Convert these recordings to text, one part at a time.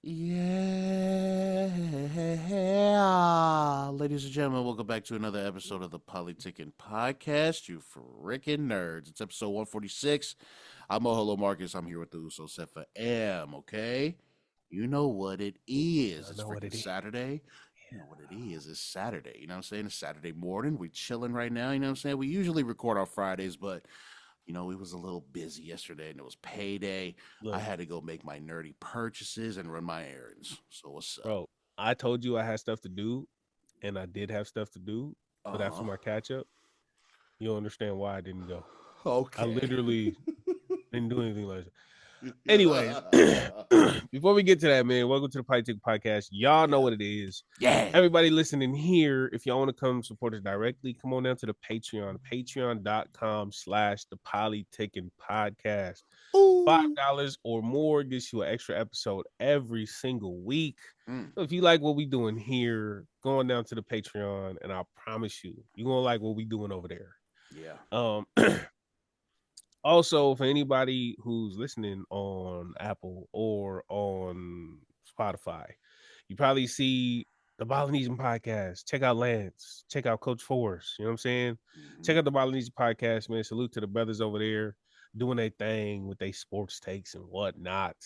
Yeah, ladies and gentlemen, welcome back to another episode of the Polytickin Podcast. You freaking nerds! It's episode 146. I'm Oholo Marcus. I'm here with the Uso Sefa M. Okay, you know what it is. I It's know what freaking it is. Saturday. You know what it Yeah. is. It's Saturday. You know what I'm saying? It's Saturday morning. We chilling right now. You know what I'm saying? We usually record on Fridays, but we was a little busy yesterday and it was payday. I Look, had to go make my nerdy purchases and run my errands. So what's up? bro, I told you I had stuff to do, and I did have stuff to do. But after Uh-huh. my catch up, you'll understand why I didn't go. I Okay. literally didn't do anything like that. Anyways, before we get to that, man, welcome to the Polytickin Podcast. Y'all know Yeah. what it is. Yeah. Everybody listening here, if y'all want to come support us directly, come on down to the Patreon, patreon.com/the Polytickin Podcast. Ooh. $5 or more gets you an extra episode every single week. Mm. So if you like what we doing here, going down to the Patreon, and I promise you're gonna like what we doing over there. Yeah. Um Also, for anybody who's listening on Apple or on Spotify, you probably see the Balinese podcast. Check out Lance. Check out Coach Forrest. You know what I'm saying? Mm-hmm. Check out the Balinese podcast, man. Salute to the brothers over there doing their thing with their sports takes and whatnot.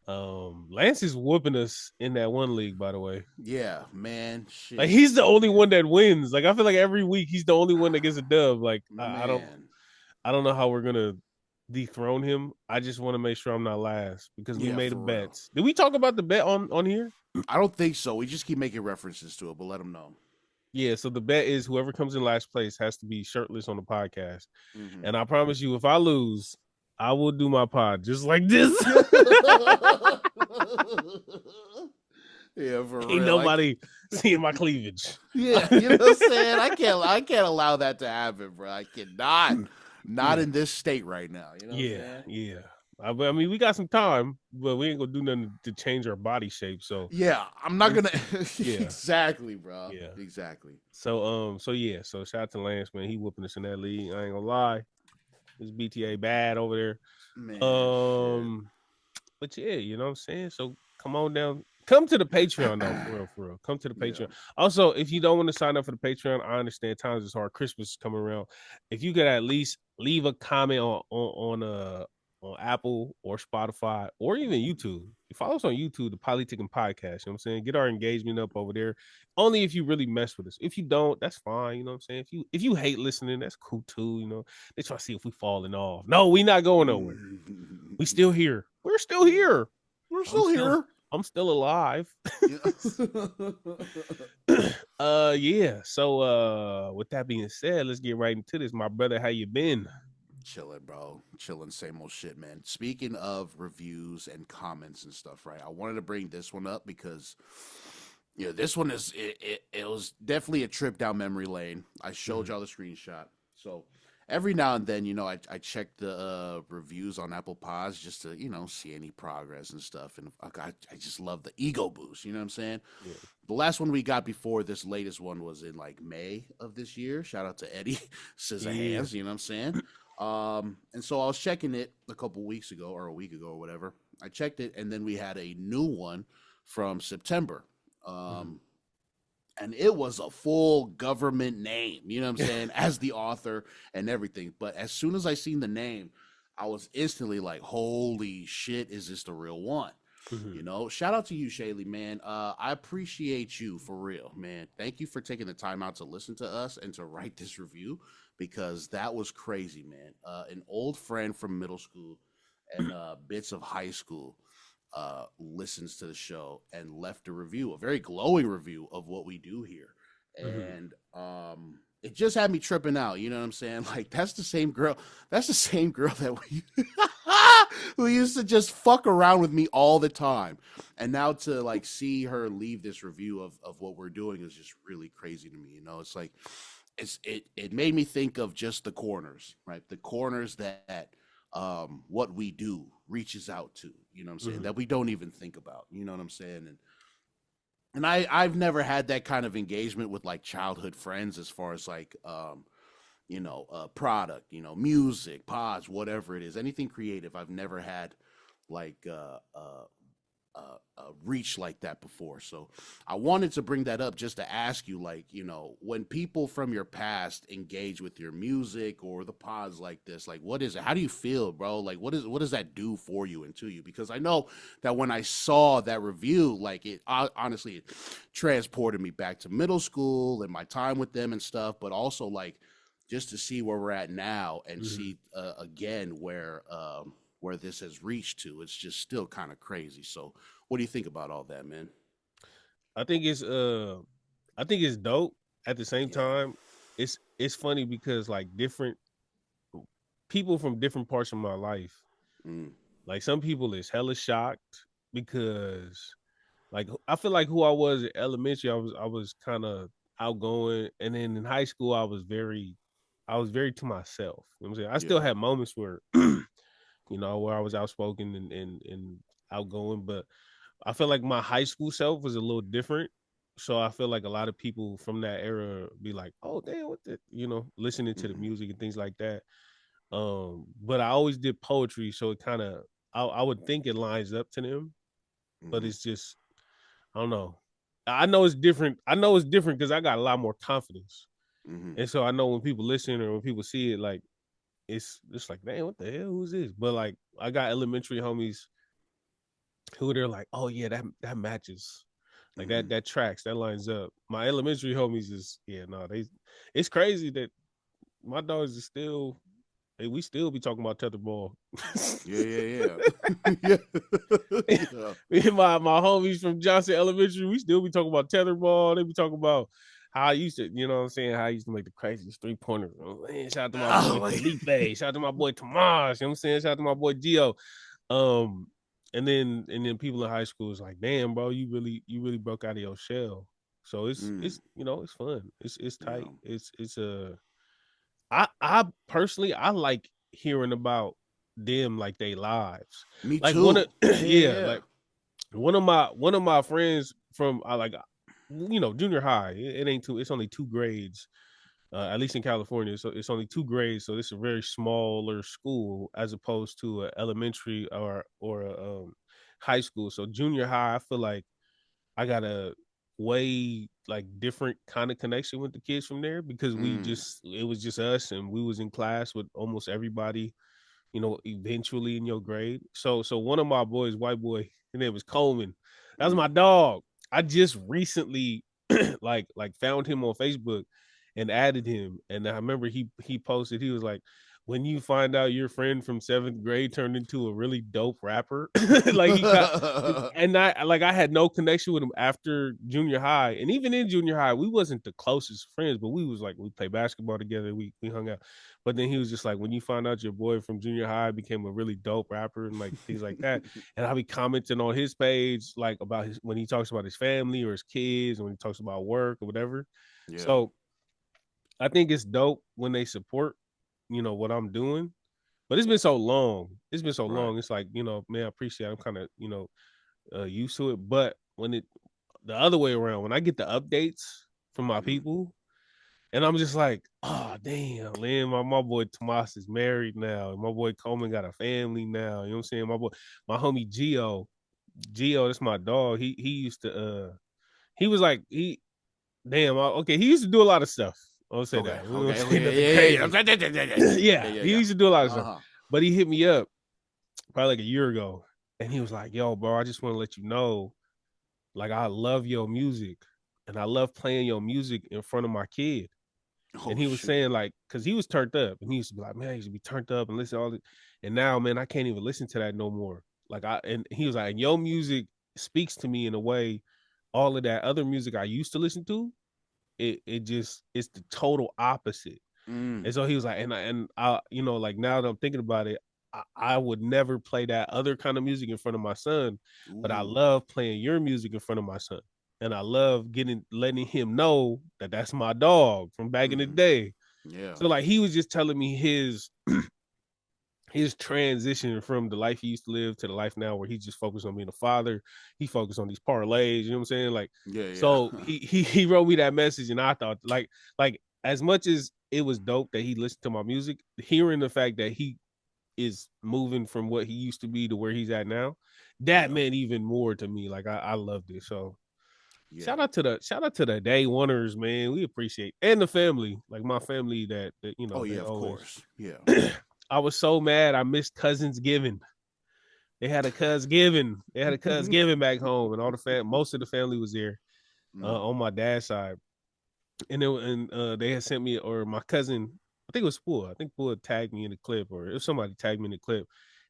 Lance is whooping us in that one league, by the way. Yeah, man. Like Shit. he's the only one that wins. Like I feel like every week he's the only one that gets a dub. Like My I man. don't know how we're gonna dethrone him. I just want to make sure I'm not last because we Yeah, made a for real. bet. Did we talk about the bet on here? I don't think so. We just keep making references to it, but let them know. Yeah, so the bet is whoever comes in last place has to be shirtless on the podcast. Mm-hmm. And I promise you, if I lose, I will do my pod just like this. Yeah, for Ain't real. nobody seeing my cleavage. Yeah, you know what I'm saying? I can't allow that to happen, bro. I cannot. Not Yeah, in this state right now. You know what I'm yeah, saying? yeah. I mean, we got some time, but we ain't gonna do nothing to change our body shape. So, Yeah, I'm not gonna yeah, exactly, bro. yeah. Exactly. So yeah. So shout out to Lance, man. He whooping us in that league. I ain't gonna lie. This BTA bad over there. Man, shit. Um, but yeah, you know what I'm saying. So come on down. Come to the Patreon though, for real, for real. Come to the Yeah. Patreon. Also, if you don't want to sign up for the Patreon, I understand times is hard. Christmas is coming around. If you could at least leave a comment on Apple or Spotify or even YouTube. You follow us on YouTube, the Polytickin Podcast. You know what I'm saying? Get our engagement up over there. Only if you really mess with us. If you don't, that's fine. You know what I'm saying? If you hate listening, that's cool too. You know, they try to see if we falling off. No, we not going nowhere. We still here. We're still Yeah. here. We're I'm still still here. I'm still alive. Yeah. Yeah. So with that being said, let's get right into this. My brother, how you been? Chilling, bro. Chilling, same old shit, man. Speaking of reviews and comments and stuff, right? I wanted to bring this one up because this one it was definitely a trip down memory lane. I showed Mhm. y'all the screenshot. So every now and then, I check the reviews on Apple Pods just to, see any progress and stuff. And I just love the ego boost. You know what I'm saying? Yeah. The last one we got before this latest one was in like May of this year. Shout out to Eddie Scissor Yeah. Hands. You know what I'm saying? And so I was checking it a couple weeks ago or a week ago or whatever. I checked it, and then we had a new one from September. Mhm. Um, and it was a full government name, you know what I'm saying, as the author and everything. But as soon as I seen the name, I was instantly like, holy shit, is this the real one? Mhm. Shout out to you, Shalee, man. I appreciate you for real, man. Thank you for taking the time out to listen to us and to write this review because that was crazy, man. An old friend from middle school and bits of high school listens to the show and left a review, a very glowing review of what we do here. Mhm. And it just had me tripping out. You know what I'm saying? Like, that's the same girl. That's the same girl that we who used to just fuck around with me all the time. And now to like see her leave this review of what we're doing is just really crazy to me. It's like it made me think of just the corners, right? The corners that what we do reaches out to, you know what I'm saying, Mhm. that we don't even think about, you know what I'm saying? And I've never had that kind of engagement with like childhood friends as far as like product, music, pods, whatever it is, anything creative. I've never had like reach like that before. So I wanted to bring that up just to ask you, like, you know, when people from your past engage with your music or the pods like this, like, what is it? How do you feel, bro? Like, what does that do for you and to you? Because I know that when I saw that review, like, it honestly it transported me back to middle school and my time with them and stuff, but also like just to see where we're at now and see again where this has reached to. It's just still kind of crazy. So what do you think about all that, man? I think it's dope. At the same Yeah. time, it's funny because like different people from different parts of my life, Mm. like some people is hella shocked because like I feel like who I was in elementary, I was kind of outgoing, and then in high school I was very to myself. You know what I'm saying? I still Yeah. had moments where where I was outspoken and outgoing, but I feel like my high school self was a little different. So I feel like a lot of people from that era be like, "Oh, damn, what the," listening to the Mm-hmm. music and things like that. But I always did poetry, so it kind of I would think it lines up to them, but Mm-hmm. it's just I don't know. I know it's different. I know it's different because I got a lot more confidence, Mm-hmm. and so I know when people listen or when people see it, like it's like, man, what the hell? Who's this? But like, I got elementary homies who they're like, oh yeah, that matches, like Mm-hmm. that tracks, that lines up. My elementary homies is no, it's crazy that my dogs is still. Hey, we still be talking about tetherball. Yeah, yeah, yeah. Yeah. Me and my homies from Johnson Elementary, we still be talking about tetherball. They be talking about how I used to, what I'm saying, how I used to make the craziest 3-pointers. Oh, man, shout out to my boy Oh, Felipe. Shout out to my boy Tomas. You know what I'm saying? Shout out to my boy Gio. Um, and then people in high school is like, damn, bro, you really broke out of your shell. So mm, it's fun. It's yeah. tight. It's I personally I like hearing about them like they lives. Me Like one of too. Yeah, yeah, yeah, yeah. like one of my friends from junior high. It ain't two. It's only 2 grades. At least in California, so it's only 2 grades. So this is a very smaller school as opposed to a elementary or a high school. So junior high, I feel like I got a way like different kind of connection with the kids from there because Mm, it was just us and we was in class with almost everybody, eventually in your grade. So one of my boys, white boy, his name was Coleman. That was mm. my dog. I just recently like found him on Facebook and added him. And I remember he posted, he was like, when you find out your friend from 7th grade turned into a really dope rapper, like he got, and I had no connection with him after junior high, and even in junior high, we wasn't the closest friends, but we was like we played basketball together, we hung out. But then he was just like, when you find out your boy from junior high became a really dope rapper and like things like that, and I'll be commenting on his page like about his when he talks about his family or his kids, and when he talks about work or whatever. Yeah. So I think it's dope when they support, what I'm doing. But it's been so long. It's been so Right. long. It's like, man, I appreciate it. I'm kind of, used to it. But when it the other way around, when I get the updates from my Mm-hmm. people, and I'm just like, oh damn, Lynn, my boy Tomas is married now. And my boy Coleman got a family now. You know what I'm saying? My homie Gio, that's my dog. He used to he was like okay, he used to do a lot of stuff. I'll say Okay. that. We won't Okay. say nothing Okay. Yeah. crazy. Yeah. Yeah. Yeah. Yeah. Yeah. Yeah, Yeah. he Yeah. used to do a lot of Uh stuff. huh. But he hit me up probably like a year ago, and he was like, "Yo, bro, I just want to let you know, like, I love your music, and I love playing your music in front of my kid." And Oh he was shit. saying like, because he was turned up, and he used to be like, "Man, I used to be turned up and listen to all this," and now, man, I can't even listen to that no more. And he was like, and your music speaks to me in a way, all of that other music I used to listen to, it's the total opposite. Mm. And so he was like, and I like now that I'm thinking about it, I would never play that other kind of music in front of my son, but I Ooh. love playing your music in front of my son, and I love letting him know that that's my dog from back in the Mm-hmm. day. Yeah. So like he was just telling me his transition from the life he used to live to the life now where he just focused on being a father. He focused on these parlays, you know what I'm saying? Like, Yeah. Yeah. so he wrote me that message, and I thought like as much as it was dope that he listened to my music, hearing the fact that he is moving from what he used to be to where he's at now, that Yeah. meant even more to me. Like I loved it. So Yeah. shout out to the day oneers, man. We appreciate, and the family, like my family that you know, Oh they yeah, of always. course. Yeah. I was so mad. I missed Cousins Giving. They had a cuz giving. They had a cuz giving back home, and all the most of the family was there on my dad's side. And they had sent me, or my cousin, I think it was Spool. I think Spool tagged me in the clip, or if somebody tagged me in the clip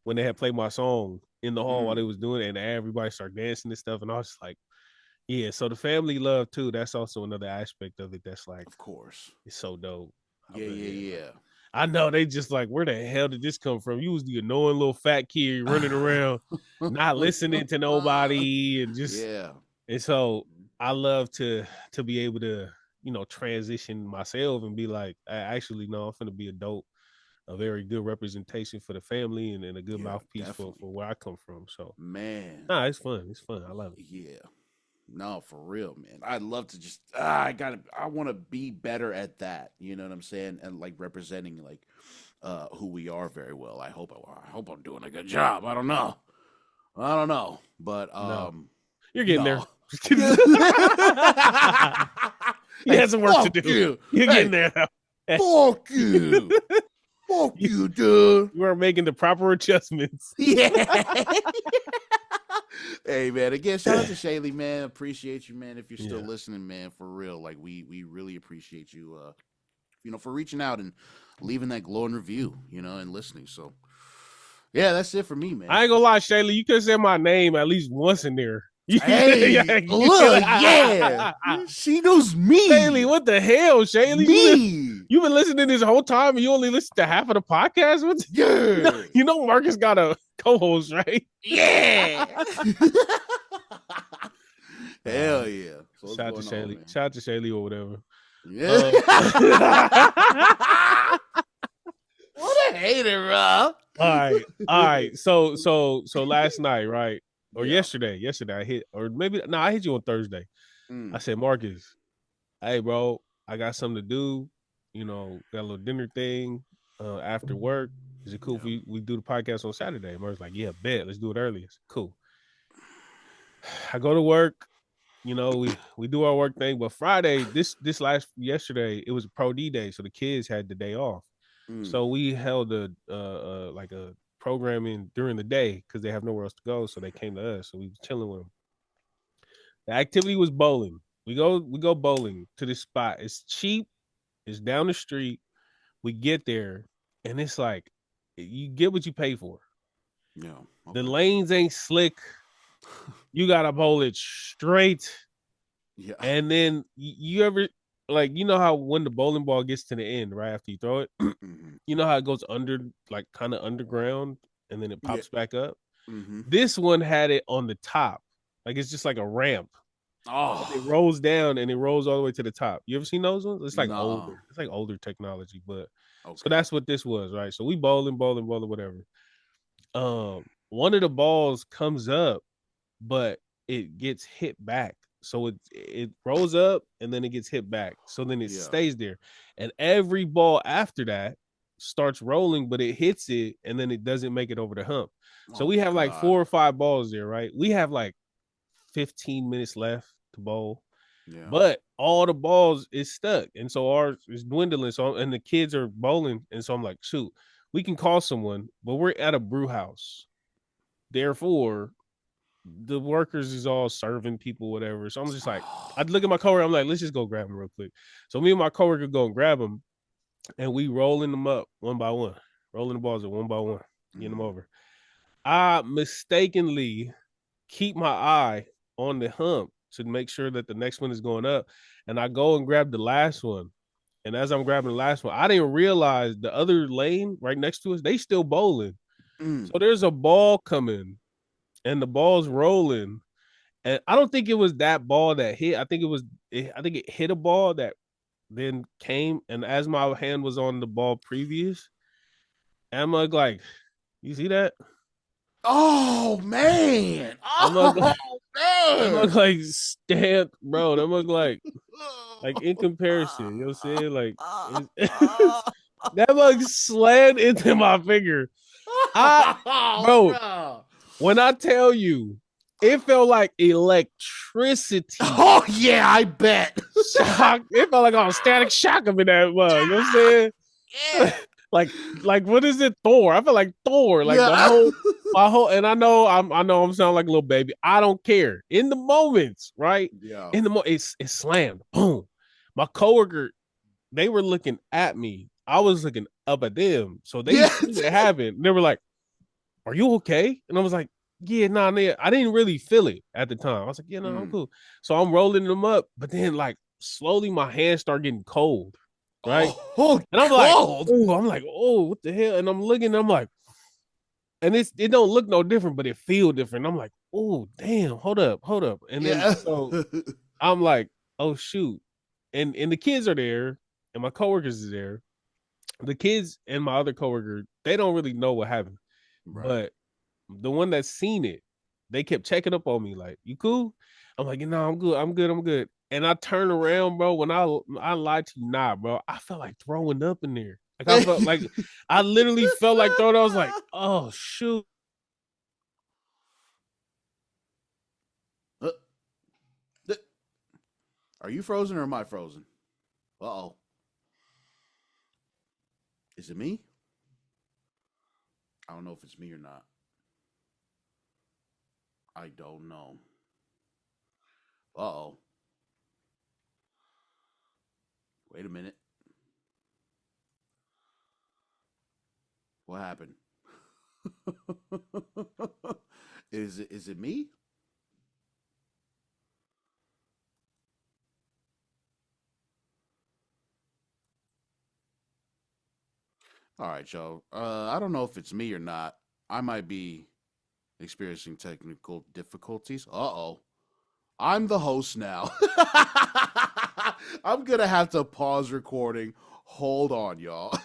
when they had played my song in the hall while they was doing it, and everybody started dancing and stuff. And I was like, yeah. So the family love too. That's also another aspect of it. That's like, Of course. it's so dope. Yeah. I know they just like, where the hell did this come from? You was the annoying little fat kid running around, not listening to nobody, and just yeah. And so I love to be able to, you know, transition myself and be like, I actually know I'm finna be a very good representation for the family and a good mouthpiece for where I come from. So man, nah, it's fun. It's fun. I love it. Yeah. No, for real, man. I'd love to just I want to be better at that. You know what I'm saying? And like representing like who we are very well. I hope I'm doing a good job. I don't know. But No. You're getting there. You had some work to do. You're getting there. Fuck you. Fuck you, dude. You are making the proper adjustments. Yeah. Hey man, again, shout out to Shalee, man. Appreciate you, man. If you're still listening, man, for real. Like we really appreciate you you know, for reaching out and leaving that glowing review, you know, and listening. So yeah, that's it for me, man. I ain't gonna lie, Shalee, you could say my name at least once in there. Hey, look, yeah. She knows me. Shalee, what the hell, Shalee? Me. You've been listening this whole time and you only listen to half of the podcast? Yeah. You know Marcus got a co-host, right? Yeah. Hell yeah. So shout out to Shalee. Shout out to Shalee or whatever. Yeah. What a hater, bro. All right. So last night, right? Or yesterday I hit, or maybe I hit you on Thursday. I said, Marcus, hey bro, I got something to do. You know, got a little dinner thing after work. Is it cool if we do the podcast on Saturday? Marcus like, yeah, bet. Let's do it early. It's cool. I go to work. You know, we do our work thing, but Friday, yesterday, it was a pro D day, so the kids had the day off. So we held a programming during the day because they have nowhere else to go, so they came to us. So we was chilling with them. The activity was bowling. We go bowling to this spot. It's cheap. It's down the street. We get there, and it's like you get what you pay for. Yeah. Okay. The lanes ain't slick. You gotta bowl it straight. Yeah. And then you ever like, you know how when the bowling ball gets to the end, right after you throw it, you know how it goes under, like kind of underground, and then it pops back up. This one had it on the top, like it's just like a ramp. Oh, it rolls down and it rolls all the way to the top. You ever seen those ones? It's like older. It's like older technology, but so that's what this was, right? So we bowling, whatever. One of the balls comes up, but it gets hit back. So it rolls up and then it gets hit back. So then it stays there. And every ball after that starts rolling, but it hits it and then it doesn't make it over the hump. So we have like 4 or 5 balls there, right? We have like 15 minutes left to bowl. Yeah. But all the balls is stuck. And so ours is dwindling. So and the kids are bowling. And so I'm like, shoot, we can call someone, but we're at a brew house. Therefore, the workers is all serving people, whatever. So I'm just like, I'd look at my coworker. I'm like, let's just go grab him real quick. So me and my coworker go and grab him, and we rolling them up one by one, rolling the balls up one by one, getting them over. I mistakenly keep my eye on the hump to make sure that the next one is going up, and I go and grab the last one. And as I'm grabbing the last one, I didn't realize the other lane right next to us, they still bowling. So there's a ball coming. And the ball's rolling, and I don't think it was that ball that hit. I think it hit a ball that then came, and as my hand was on the ball previous, I'm like, you see that? Oh man! I'm like, stand, bro. I'm like in comparison, you know what I'm saying? Like that mug slammed into my finger. Bro, no. when I tell you, it felt like electricity. Oh yeah, I bet. Shock. It felt like I was static shock up in that mug. You know what I'm saying? Yeah. like what is it? Thor. I feel like Thor. Like my whole, and I know I'm sounding like a little baby. I don't care. In the moments, right? Yeah. In the it's slammed. Boom. My coworker, they were looking at me. I was looking up at them. So they seen it happen. They were like, "Are you okay?" And I was like, "Yeah, nah, man." I didn't really feel it at the time. I was like, "Yeah, no, I'm cool." So I'm rolling them up, but then like slowly my hands start getting cold. Right. Oh, and I'm cold. like, oh, what the hell? And I'm looking, and I'm like, and it don't look no different, but it feel different. I'm like, oh, damn, hold up. And then so I'm like, oh shoot. And the kids are there, and my coworkers is there. The kids and my other coworker, they don't really know what happened. Right. But the one that's seen it, they kept checking up on me, like, you cool? I'm like, no, I'm good. And I turn around, bro. When I lied to you, nah, bro. I felt like throwing up in there. Like I felt like I literally felt like throwing. I was like, oh shoot. Are you frozen or am I frozen? Uh-oh. Is it me? I don't know if it's me or not. I don't know. Uh-oh. Wait a minute. What happened? Is it me? All right, Joe. I don't know if it's me or not. I might be experiencing technical difficulties. Uh-oh. I'm the host now. I'm going to have to pause recording. Hold on, y'all.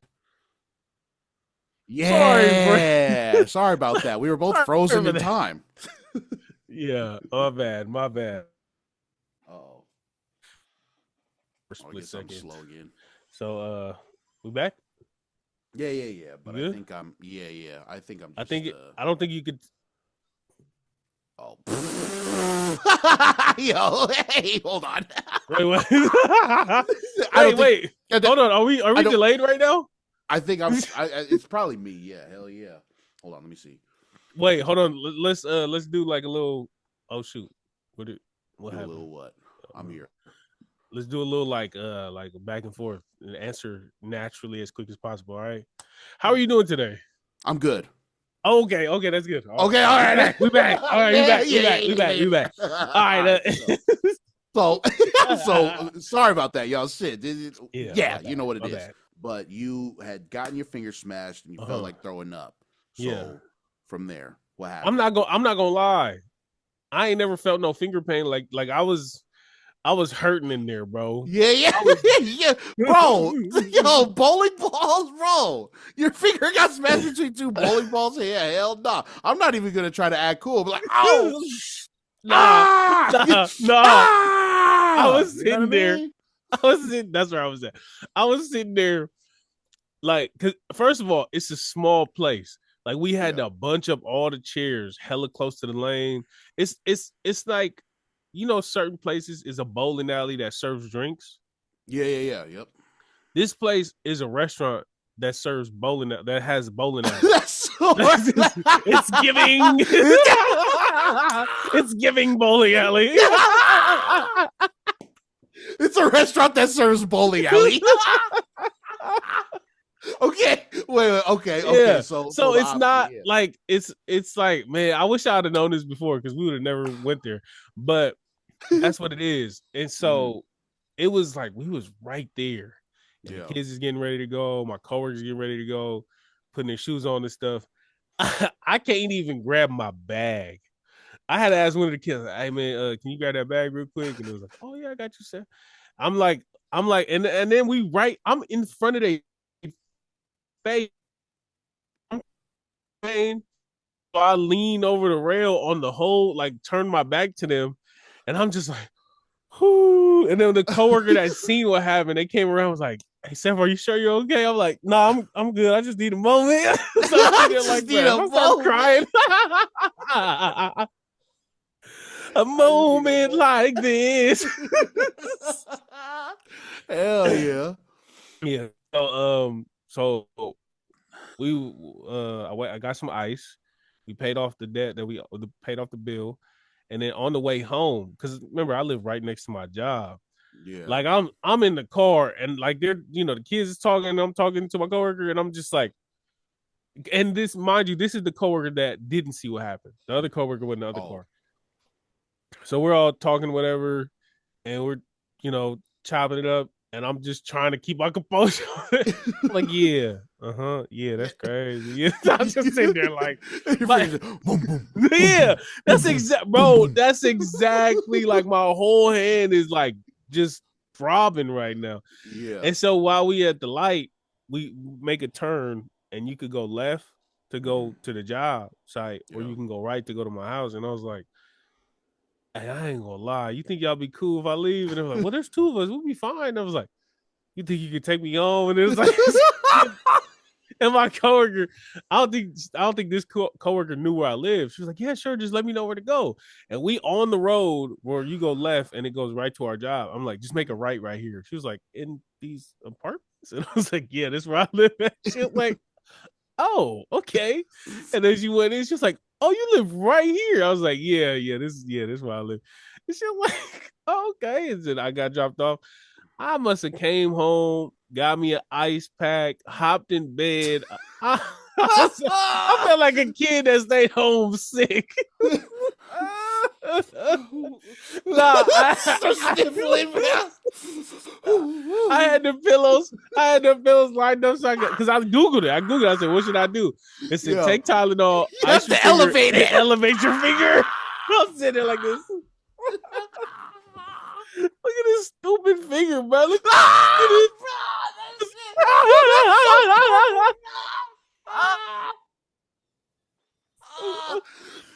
Yeah. Sorry about that. We were both frozen in time. Yeah. My bad. Uh-oh. Split second. I'm slow again. So, we back? Yeah. But I think I'm. Yeah. I think I'm. Just, I don't think you could. Oh. Yo, hey, hold on. Wait. Hold on. Are we delayed right now? I think it's probably me. Yeah, hell yeah. Hold on, let me see. Wait, hold on. Let's do like a little. Oh shoot! What happened? A little what? I'm here. Let's do a little like back and forth and answer naturally as quick as possible. All right. How are you doing today? I'm good. Okay, that's good. All right. We back. All right, we back. All right. So sorry about that, y'all. Shit. Yeah, you know what it is. Bad. But you had gotten your finger smashed and you felt like throwing up. So from there, what happened? I'm not gonna lie. I ain't never felt no finger pain. Like I was hurting in there, bro. Yeah. Yeah, bro. Yo, bowling balls, bro. Your finger got smashed between two bowling balls. Yeah, hell no. Nah. I'm not even gonna try to act cool. But like, oh, no. I was sitting there. That's where I was at. I was sitting there, like, cause first of all, it's a small place. Like we had to bunch up all the chairs, hella close to the lane. It's like, you know, certain places is a bowling alley that serves drinks. Yeah. Yep. This place is a restaurant that serves bowling, that has bowling alley. It's giving. It's giving bowling alley. It's a restaurant that serves bowling alley. Okay. Wait. Okay. Yeah. So it's not like it's like, man, I wish I'd have known this before because we would have never went there. But that's what it is. And so it was like we was right there. And the kids is getting ready to go. My coworkers getting ready to go, putting their shoes on and stuff. I can't even grab my bag. I had to ask one of the kids, "Hey man, can you grab that bag real quick?" And it was like, "Oh yeah, I got you, sir." I'm like, and then I'm in front of their face. So I lean over the rail on the hole, like turn my back to them, and I'm just like, whoo. And then the coworker that seen what happened, they came around, was like, hey, Sefa, are you sure you're okay? I'm like, nah, I'm good. I just need a moment. So I'm thinking like that. I start crying. A moment like this. Hell yeah. Yeah. So we I got some ice. We paid off the debt that we paid off the bill, and then on the way home, because remember I live right next to my job. Yeah. Like I'm in the car and like they're the kids is talking, and I'm talking to my coworker, and I'm just like, and this, mind you, this is the coworker that didn't see what happened. The other coworker was in the other car. So we're all talking whatever, and we're chopping it up, and I'm just trying to keep my composure. Like, yeah, that's crazy. Yeah, I'm just sitting there like boom, boom, yeah, that's exact, bro. That's exactly like my whole hand is like just throbbing right now. Yeah. And so while we at the light, we make a turn, and you could go left to go to the job site, or you can go right to go to my house. And I was like, hey, I ain't gonna lie. You think y'all be cool if I leave? And they were like, well, there's two of us. We'll be fine. And I was like, you think you could take me home? And it was like, and my coworker, I don't think this coworker knew where I live. She was like, yeah, sure. Just let me know where to go. And we on the road where you go left and it goes right to our job. I'm like, just make a right here. She was like, in these apartments? And I was like, yeah, this is where I live. She was like, oh, okay. And then she went in, she was like, oh, you live right here. I was like, yeah, this is where I live. And she was like, oh, okay. And then I got dropped off. I must have came home, got me an ice pack, hopped in bed. I felt like a kid that stayed home sick. I had the pillows lined up so I could, because I googled it. I said, what should I do? It said, take Tylenol, ice your finger, elevate it, elevate your finger. I'm sitting there like this. Look at this stupid finger, bro. Look at this.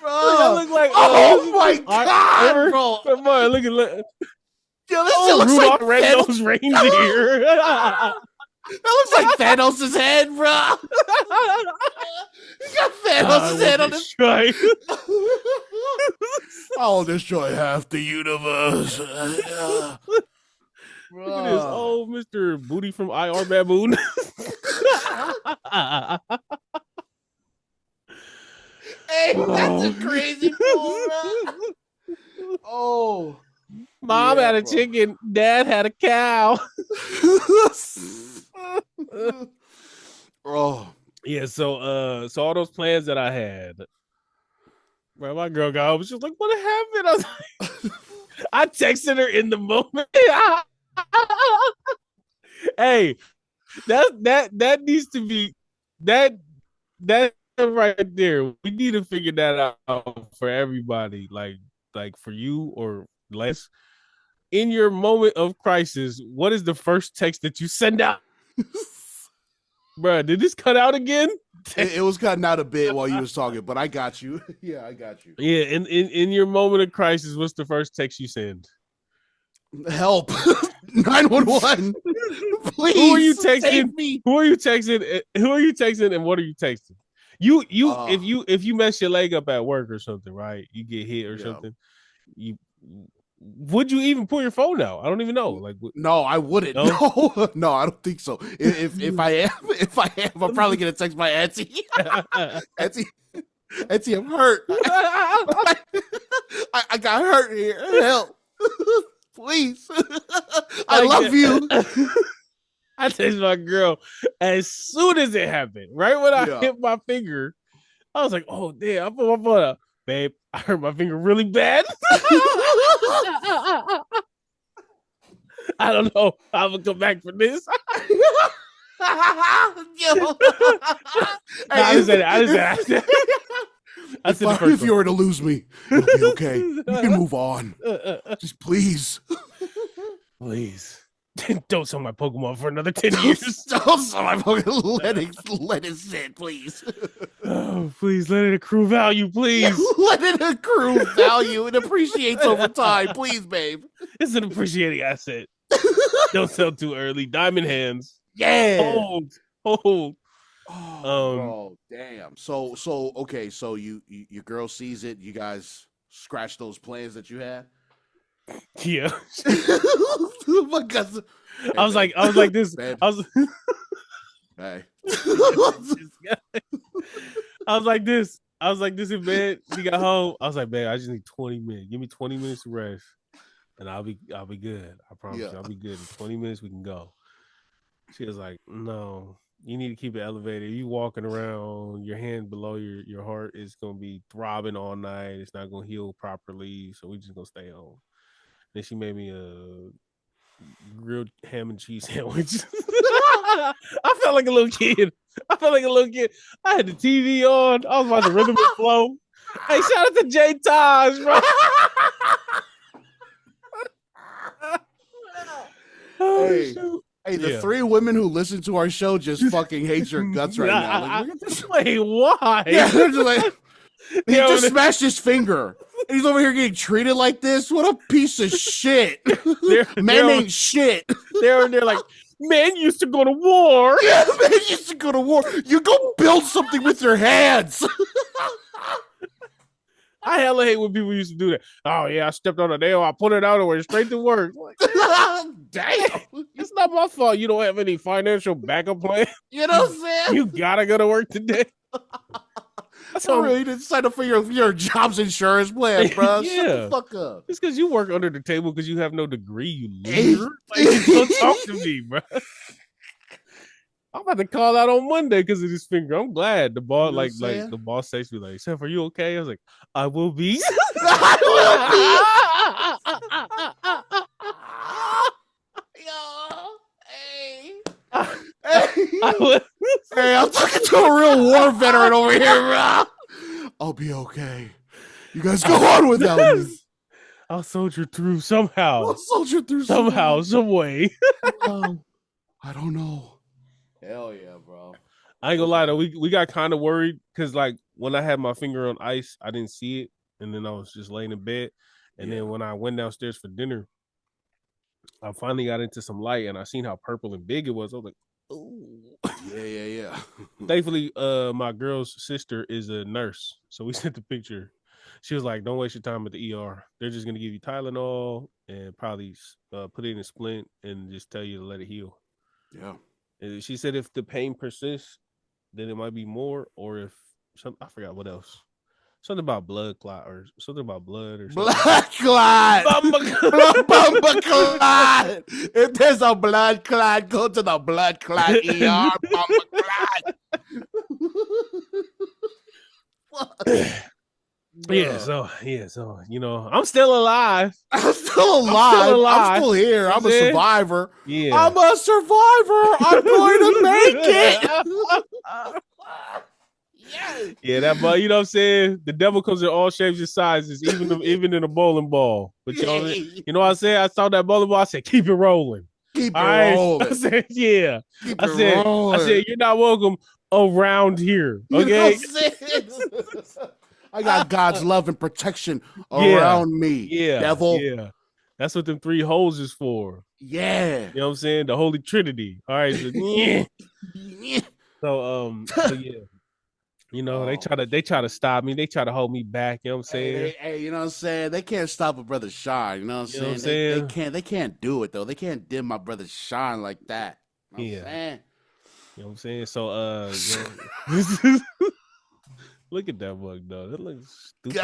Bro, I look like my god, bro. Come on, look. Yo, this shit looks Rudolph like Red-Nosed Reindeer. That looks like Thanos' head, bro. He's got Thanos' head on his. I'll destroy half the universe. Look at this old Mr. Booty from IR Baboon. Hey, that's a crazy fool, bro. Oh. Mom had a chicken, Dad had a cow. Oh. Yeah, so all those plans that I had, bro, my girl got home. She was like, what happened? I was like, I texted her in the moment. Hey, that needs to be that right there. We need to figure that out for everybody. Like for you or less. In your moment of crisis, what is the first text that you send out? Bro, did this cut out again? It was cutting out a bit while you was talking, but I got you. Yeah, I got you. Yeah, in your moment of crisis, what's the first text you send? Help. 911. Please. Who are you texting? Save me. Who are you texting? Who are you texting and what are you texting? If you mess your leg up at work or something, right? You get hit or something. Would you even pull your phone out? I don't even know. Like, no, I wouldn't. No, I don't think so. If I am, I'm probably gonna text my auntie. Auntie, I'm hurt. I got hurt here. Help, please. I love you. I text my girl as soon as it happened. Right when I hit my finger, I was like, "Oh damn!" I put my phone up. Babe, I hurt my finger really bad. I don't know. I'm gonna come back for this. I said if you were to lose me, it'll be okay. You can move on. Just please. Don't sell my Pokemon for another 10 years. Don't sell my Pokemon. Let it sit, please. Oh, please let it accrue value, please. Let it accrue value. It appreciates over time, please, babe. It's an appreciating asset. Don't sell too early. Diamond hands. Yeah. Hold. Oh, bro, damn. So okay. So your girl sees it. You guys scratch those plans that you had. Yeah. Oh my God. Hey, I was babe. like this. Babe. I was Hey. I was like this. I was like this in bed. She got home. I was like, babe, I just need 20 minutes. Give me 20 minutes to rest. And I'll be good. I promise you, I'll be good. In 20 minutes we can go. She was like, no, you need to keep it elevated. You walking around, your hand below your heart is gonna be throbbing all night. It's not gonna heal properly. So we just gonna stay home. Then she made me a grilled ham and cheese sandwich. I felt like a little kid. I had the TV on. I was watching Rhythm and Flow. Hey, shout out to Jay Taj, bro. Hey, the 3 women who listen to our show just fucking hate your guts right now. Like, look at this. Wait, why? Yeah, they're just like, he just smashed his finger. And he's over here getting treated like this. What a piece of shit. Man ain't shit. They're like, man used to go to war. Yeah, man used to go to war. You go build something with your hands. I hella hate when people used to do that. Oh yeah, I stepped on a nail, I put it out and went straight to work. Like, damn, it's not my fault. You don't have any financial backup plan. You know what I'm saying? You gotta go to work today. So you didn't sign up for your job's insurance plan, bro. Yeah. Shut the fuck up. It's because you work under the table because you have no degree. You loser. Like, don't talk to me, bro. I'm about to call out on Monday because of this finger. I'm glad the boss, like the boss texts me like, "Seth, are you okay?" I was like, "I will be." I will be. Hey, I'm talking to a real war veteran over here, bro. I'll be okay. You guys go on without me. I'll soldier through somehow. Somehow, some way. I don't know. Hell yeah, bro. I ain't gonna lie though, we got kind of worried because like when I had my finger on ice, I didn't see it, and then I was just laying in bed, and then when I went downstairs for dinner, I finally got into some light, and I seen how purple and big it was. I was like, "Ooh." Yeah. Thankfully, my girl's sister is a nurse, so we sent the picture. She was like, "Don't waste your time at the ER. They're just gonna give you Tylenol and probably put it in a splint and just tell you to let it heal." Yeah. And she said if the pain persists, then it might be more, or if I forgot what else. Something about blood clot or something about blood or something. Blood clot. Bumba clot. If there's a blood clot, go to the blood clot ER. Bumba clot. So you know, I'm still alive. I'm still alive. I'm still here. I'm a survivor. Yeah, I'm a survivor. I'm going to make it. Yes. Yeah, that ball, you know what I'm saying? The devil comes in all shapes and sizes, even in a bowling ball. But you know what I said? I saw that bowling ball. I said, keep it rolling. Keep it rolling. I said, yeah. Keep it rolling. I said, you're not welcome around here. Okay. I got God's love and protection around me. Yeah. Devil. Yeah. That's what them 3 holes is for. Yeah. You know what I'm saying? The Holy Trinity. All right. So, yeah. So yeah. You know, they try to stop me. They try to hold me back. You know what I'm saying? Hey, you know what I'm saying? They can't stop a brother shine. You know what I'm saying? They can't do it though. They can't dim my brother's shine like that. You know what I'm saying? You know what I'm saying? So look at that mug though. That looks stupid.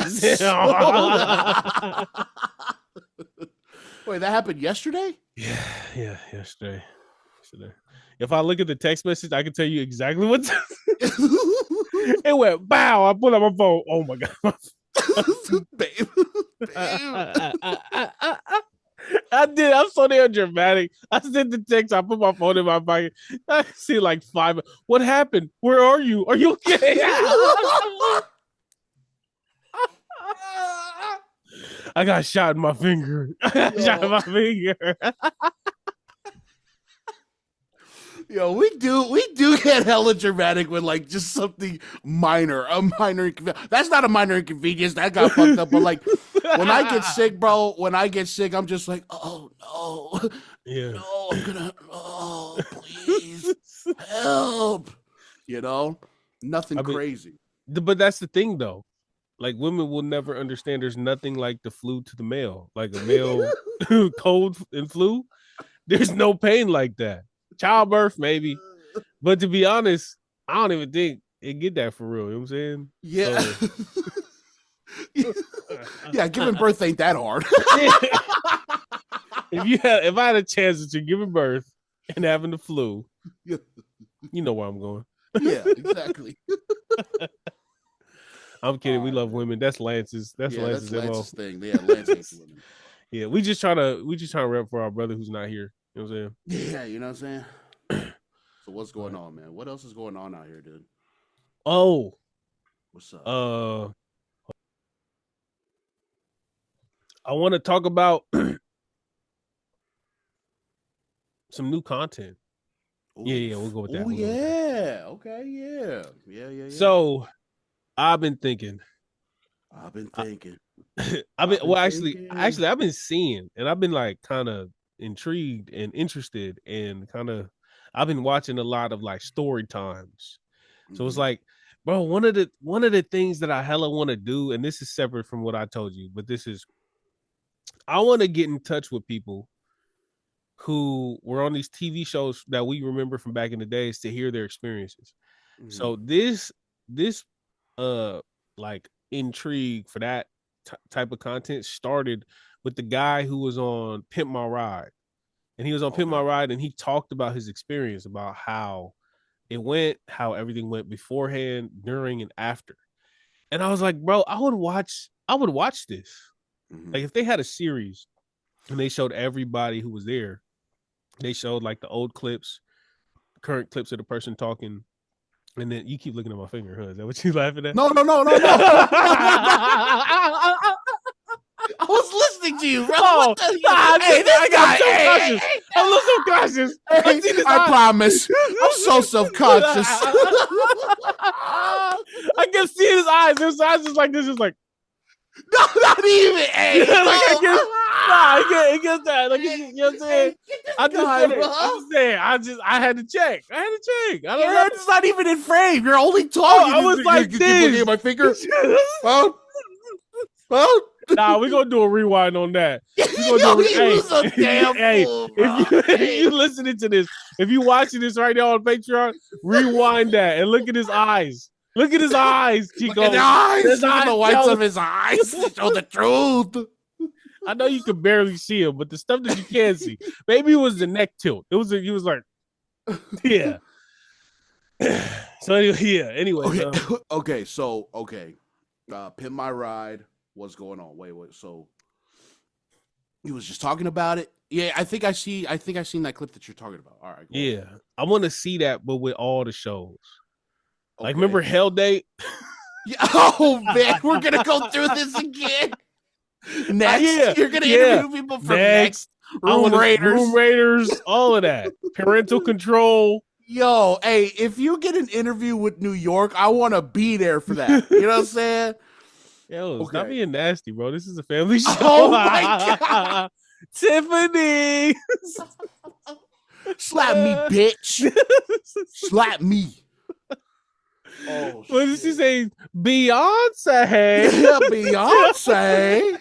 Wait, that happened yesterday? Yeah, yesterday. If I look at the text message, I can tell you exactly what it went. Bow! I pulled up my phone. Oh my god, babe. I did. I'm so damn dramatic. I sent the text. I put my phone in my pocket. I see like 5. What happened? Where are you? Are you okay? I got shot in my finger. Yo, we do get hella dramatic with like just something minor, a minor inconvenience. That's not a minor inconvenience. That got fucked up. But like when I get sick, bro, I'm just like, oh no, yeah, no, I'm gonna, oh please, Help. You know, nothing crazy. But that's the thing, though. Like, women will never understand. There's nothing like the flu to the male. Like a male cold and flu. There's no pain like that. Childbirth, maybe. But to be honest, I don't even think it get that for real. You know what I'm saying? Yeah. So, yeah, giving birth ain't that hard. If I had a chance to giving birth and having the flu, you know where I'm going. Yeah, exactly. I'm kidding. We love women. That's Lance's. That's Lance's thing. Yeah, Lance hates women. Yeah, we just trying to rep for our brother who's not here. You know what I'm saying? Yeah, you know what I'm saying? So what's going on, man? What else is going on out here, dude? Oh. What's up? I want to talk about some new content. Ooh. Yeah, we'll go with that. Oh, yeah. Okay, yeah. So, I've been thinking. I've been seeing, and I've been like kind of intrigued and interested, and kind of I've been watching a lot of like story times. So it's like, bro, one of the things that I hella want to do, and this is separate from what I told you, but this is, I want to get in touch with people who were on these TV shows that we remember from back in the days to hear their experiences. So this like intrigue for that type of content started with the guy who was on Pimp My Ride. And he was on Pimp My Ride, and he talked about his experience, about how it went, how everything went beforehand, during, and after. And I was like, bro, I would watch this. Like, if they had a series and they showed everybody who was there, they showed like the old clips, current clips of the person talking, and then you keep looking at my finger, huh? Is that what you laughing at? No. I was listening to you, bro. Oh, I'm a little subconscious. I promise. I'm so self-conscious. I kept seeing his eyes. His eyes just like this, just like. No, not even. Hey, like I guess that. Like, you know what I'm saying? I'm just saying. I had to check. I don't know. It's not even in frame. You're only talking. I was like this. You looking at my finger? Well. Nah, we're gonna do a rewind on that. If you listening to this, if you watching this right now on Patreon, rewind that and look at his eyes. Look at his eyes, Chico. Look at the eyes. Look at the whites of his eyes to show the truth. I know you can barely see him, but the stuff that you can see, maybe it was the neck tilt. He was like, yeah. So anyway. Okay. Pimp My Ride. What's going on? Wait. So he was just talking about it. Yeah, I think I seen that clip that you're talking about. All right. Yeah, I want to see that, but with all the shows. Okay. Like, remember Hell Date? Yeah. Oh man, we're gonna go through this again. Next, you're gonna interview people from Next. Room Raiders, all of that. Parental Control. Yo, hey, if you get an interview with New York, I want to be there for that. You know what I'm saying? Yo, stop being nasty, bro. This is a family show. Oh my god, Tiffany, slap me, bitch. Slap me. Oh, what did she say? Beyonce. Yeah, Beyonce.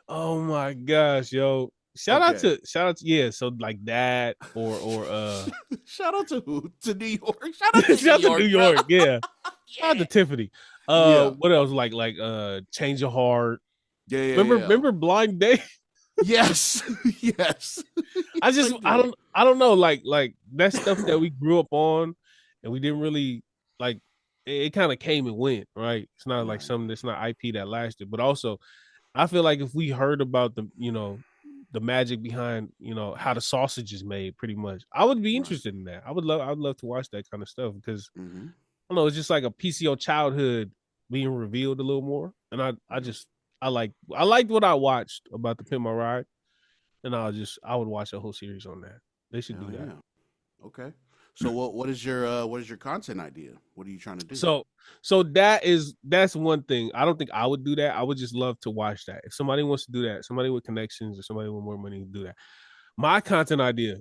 Oh my gosh, yo. Shout out to so like that or shout out to who? To New York. Shout out to New York, yeah. Shout out to Tiffany. What else? Like Change Your Heart. Yeah. Remember Blind Date? Yes. I don't know, like that stuff that we grew up on and we didn't really like. It kind of came and went, right? It's not like something that's not IP that lasted, but also I feel like if we heard about the magic behind how the sausage is made, pretty much, I would be interested in that. I'd love to watch that kind of stuff because I don't know, it's just like a PCO childhood being revealed a little more, and I liked what I watched about the Pimp My Ride, and I would watch a whole series on that. They should do that. Yeah. Okay. So what is your content idea? What are you trying to do? So that's one thing. I don't think I would do that. I would just love to watch that. If somebody wants to do that, somebody with connections or somebody with more money to do that. My content idea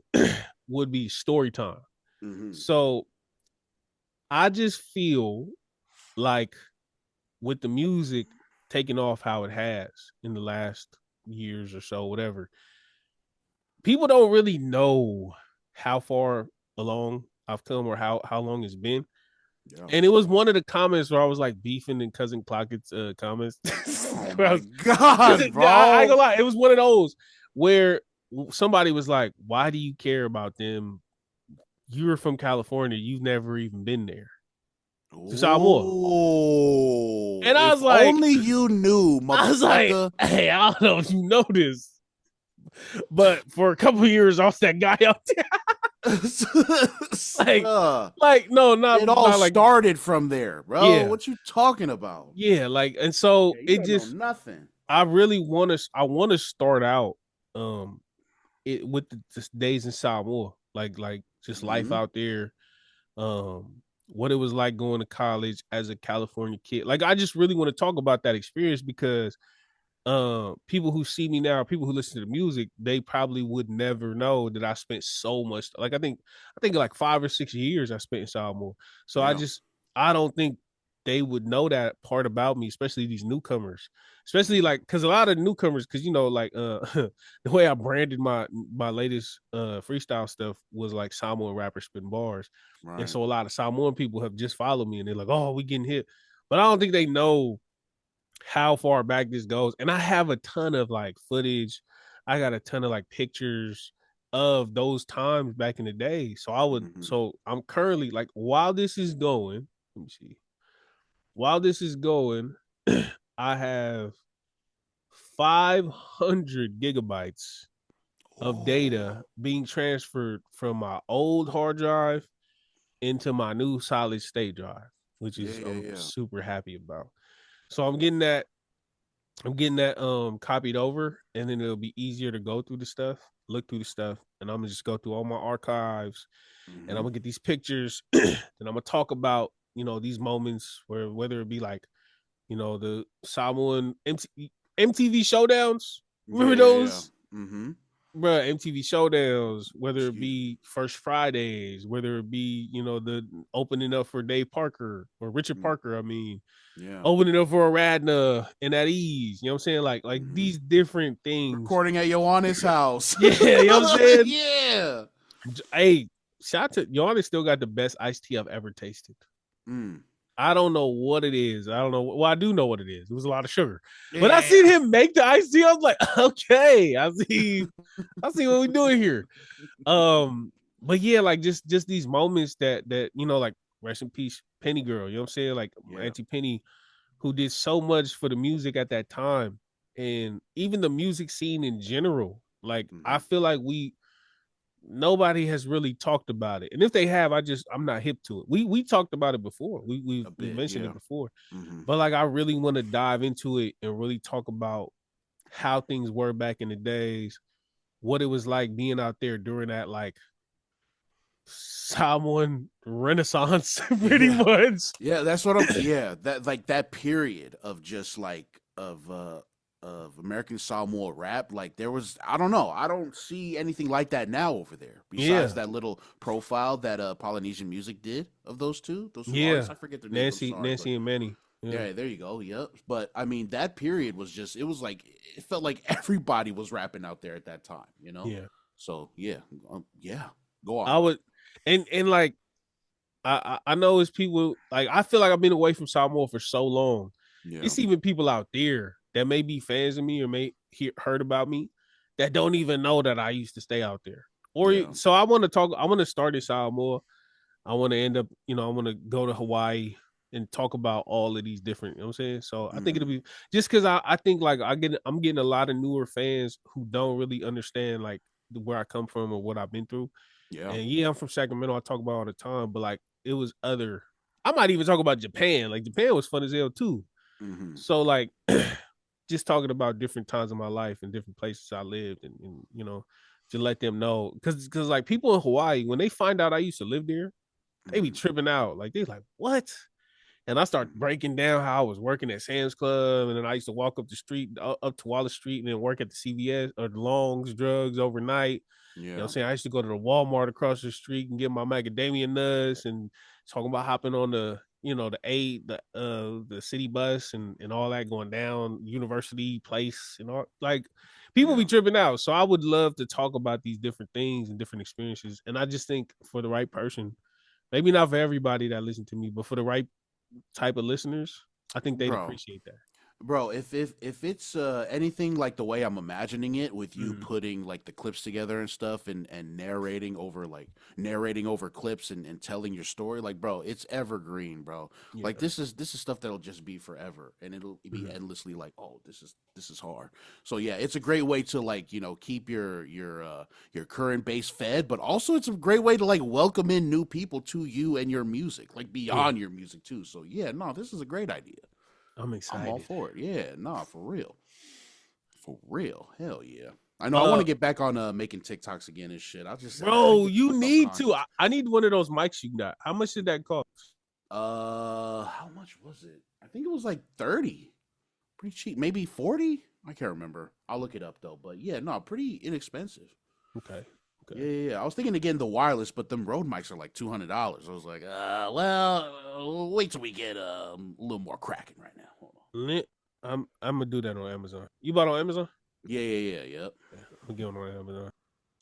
would be story time. Mm-hmm. So I just feel like with the music taking off how it has in the last years or so, whatever, people don't really know how far along I've come or how long it's been. Yeah. And it was one of the comments where I was like beefing in Cousin Clockett's comments. Oh I, my was, God, I ain't bro. gonna lie, it was one of those where somebody was like, "Why do you care about them? You're from California. You've never even been there to Samoa." Oh, And if only you knew, I was like, motherfucker. "Hey, I don't know if you know this, but for a couple of years, I was that guy out there." like, Bruh. no, not It all not like, started from there, bro. yeah, What you talking about? yeah, like, and so Yeah, you it don't know just, nothing. I really want to, I want to start out, it with the just days in Samoa, like just life Mm-hmm. out there, what it was like going to college as a California kid. Like, I just really want to talk about that experience because people who see me now, people who listen to the music, they probably would never know that I spent so much, like I think like 5 or 6 years I spent in Samoa. So Yeah. I don't think they would know that part about me, especially these newcomers, especially like because a lot of newcomers, because like the way I branded my latest freestyle stuff was like Samoan rappers spitting bars. And Right. so a lot of Samoan people have just followed me and they're like, oh, we getting hit. But I don't think they know how far back this goes. And I have a ton of like footage. I got a ton of like pictures of those times back in the day. Mm-hmm. So I'm currently like, while this is going, let me see. While this is going, I have 500 gigabytes of Oh. data being transferred from my old hard drive into my new solid state drive, which Yeah, is yeah, I'm yeah. super happy about. So I'm getting that copied over, and then it'll be easier to go through the stuff, look through the stuff, and I'm gonna just go through all my archives, and Mm-hmm. I'm gonna get these pictures, and I'm gonna talk about these moments where whether it be like the Samoan MTV showdowns. Yeah, Remember yeah, yeah. those? Mm-hmm. Bruh, MTV showdowns, whether it Excuse me. be First Fridays, whether it be, the opening up for Dave Parker or Richard Mm. Parker, I mean, Yeah. opening up for Aradna and at ease. You know what I'm saying? Like Mm-hmm. these different things. Recording at Ioannis' house. Yeah, you know what I'm saying? Yeah. Hey, shout out to Giannis still got the best iced tea I've ever tasted. Mm. I don't know what it is. I don't know. Well, I do know what it is. It was a lot of sugar. But I seen Yeah. him make the iced tea. I was like, okay, I see what we're doing here. But yeah, like just these moments that like rest in peace, Penny Girl. You know what I'm saying? Like my Yeah. Auntie Penny, who did so much for the music at that time, and even the music scene in general. Like I Mm-hmm. feel like nobody has really talked about it, and if they have, I'm not hip to it. We talked about it before. A We bit. mentioned Yeah. it before, Mm-hmm. but like I really want to dive into it and really talk about how things were back in the days, what it was like being out there during that like Samoan Renaissance, pretty Yeah. much. Yeah, that's what I'm. Yeah, that like that period of just like of American Samoa rap. Like there was, I don't know, I don't see anything like that now over there. Besides Yeah, that little profile that Polynesian Music did of those two yeah. artists. I forget their names. I'm sorry, but Nancy and Manny. Yeah, yeah, there you go. Yep. But I mean, that period was just. It was like it felt like everybody was rapping out there at that time. You know. yeah. So yeah, yeah. Go on. I would, and like I know it's people like I feel like I've been away from Samoa for so long. Yeah. It's even people out there that may be fans of me or may heard about me that don't even know that I used to stay out there. Or Yeah. so I want to talk. I want to start in Samoa. I want to end up, I want to go to Hawaii and talk about all of these different, you know what I'm saying? So I think it'll Mm-hmm. be just because I think like I'm getting a lot of newer fans who don't really understand like where I come from or what I've been through. Yeah. And yeah, I'm from Sacramento. I talk about all the time, but like it was other. I might even talk about Japan. Like Japan was fun as hell too. Mm-hmm. So like just talking about different times of my life and different places I lived and to let them know because like people in Hawaii when they find out I used to live there, they be Mm-hmm. tripping out. Like they like, what? And I started breaking down how I was working at Sam's Club, and then I used to walk up the street, up to Wallace Street, and then work at the CVS or the Long's Drugs overnight. Yeah. You know what I'm saying? I used to go to the Walmart across the street and get my macadamia nuts, and talking about hopping on the, the city bus and all that, going down University Place and all. Like, people be tripping out. So I would love to talk about these different things and different experiences. And I just think for the right person, maybe not for everybody that listen to me, but for the right type of listeners, I think they'd appreciate that. Bro, if it's anything like the way I'm imagining it, with you putting like the clips together and stuff, and narrating over clips and telling your story, like, bro, it's evergreen, bro. Yeah. Like this is stuff that'll just be forever, and it'll be endlessly like, oh, this is hard. So yeah, it's a great way to, like, keep your current base fed, but also it's a great way to like welcome in new people to you and your music, like beyond your music too. So yeah, no, this is a great idea. I'm excited. I'm all for it. Yeah, nah, for real. For real. Hell yeah. I know I want to get back on making TikToks again and shit. Bro, you need to. I need one of those mics you got. How much did that cost? How much was it? I think it was like 30. Pretty cheap. Maybe 40? I can't remember. I'll look it up though. But yeah, no, pretty inexpensive. Okay. Yeah. I was thinking again the wireless, but them Rode mics are like $200. I was like, well, wait till we get a little more cracking right now. Hold on. I'm gonna do that on Amazon. You bought on Amazon? Yeah. Yep. Yeah, I'm getting on Amazon.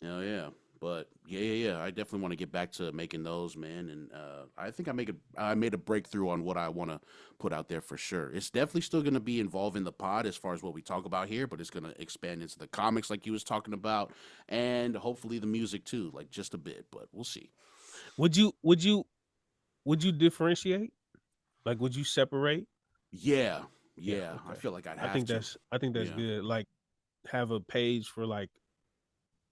Hell yeah. But yeah. I definitely want to get back to making those, man. And I think I made a breakthrough on what I want to put out there for sure. It's definitely still going to be involved in the pod as far as what we talk about here, but it's going to expand into the comics like you was talking about, and hopefully the music too, like just a bit. But we'll see. Would you differentiate? Like, would you separate? Yeah. Okay. I feel like I'd have to. I think that's good. Like, have a page for like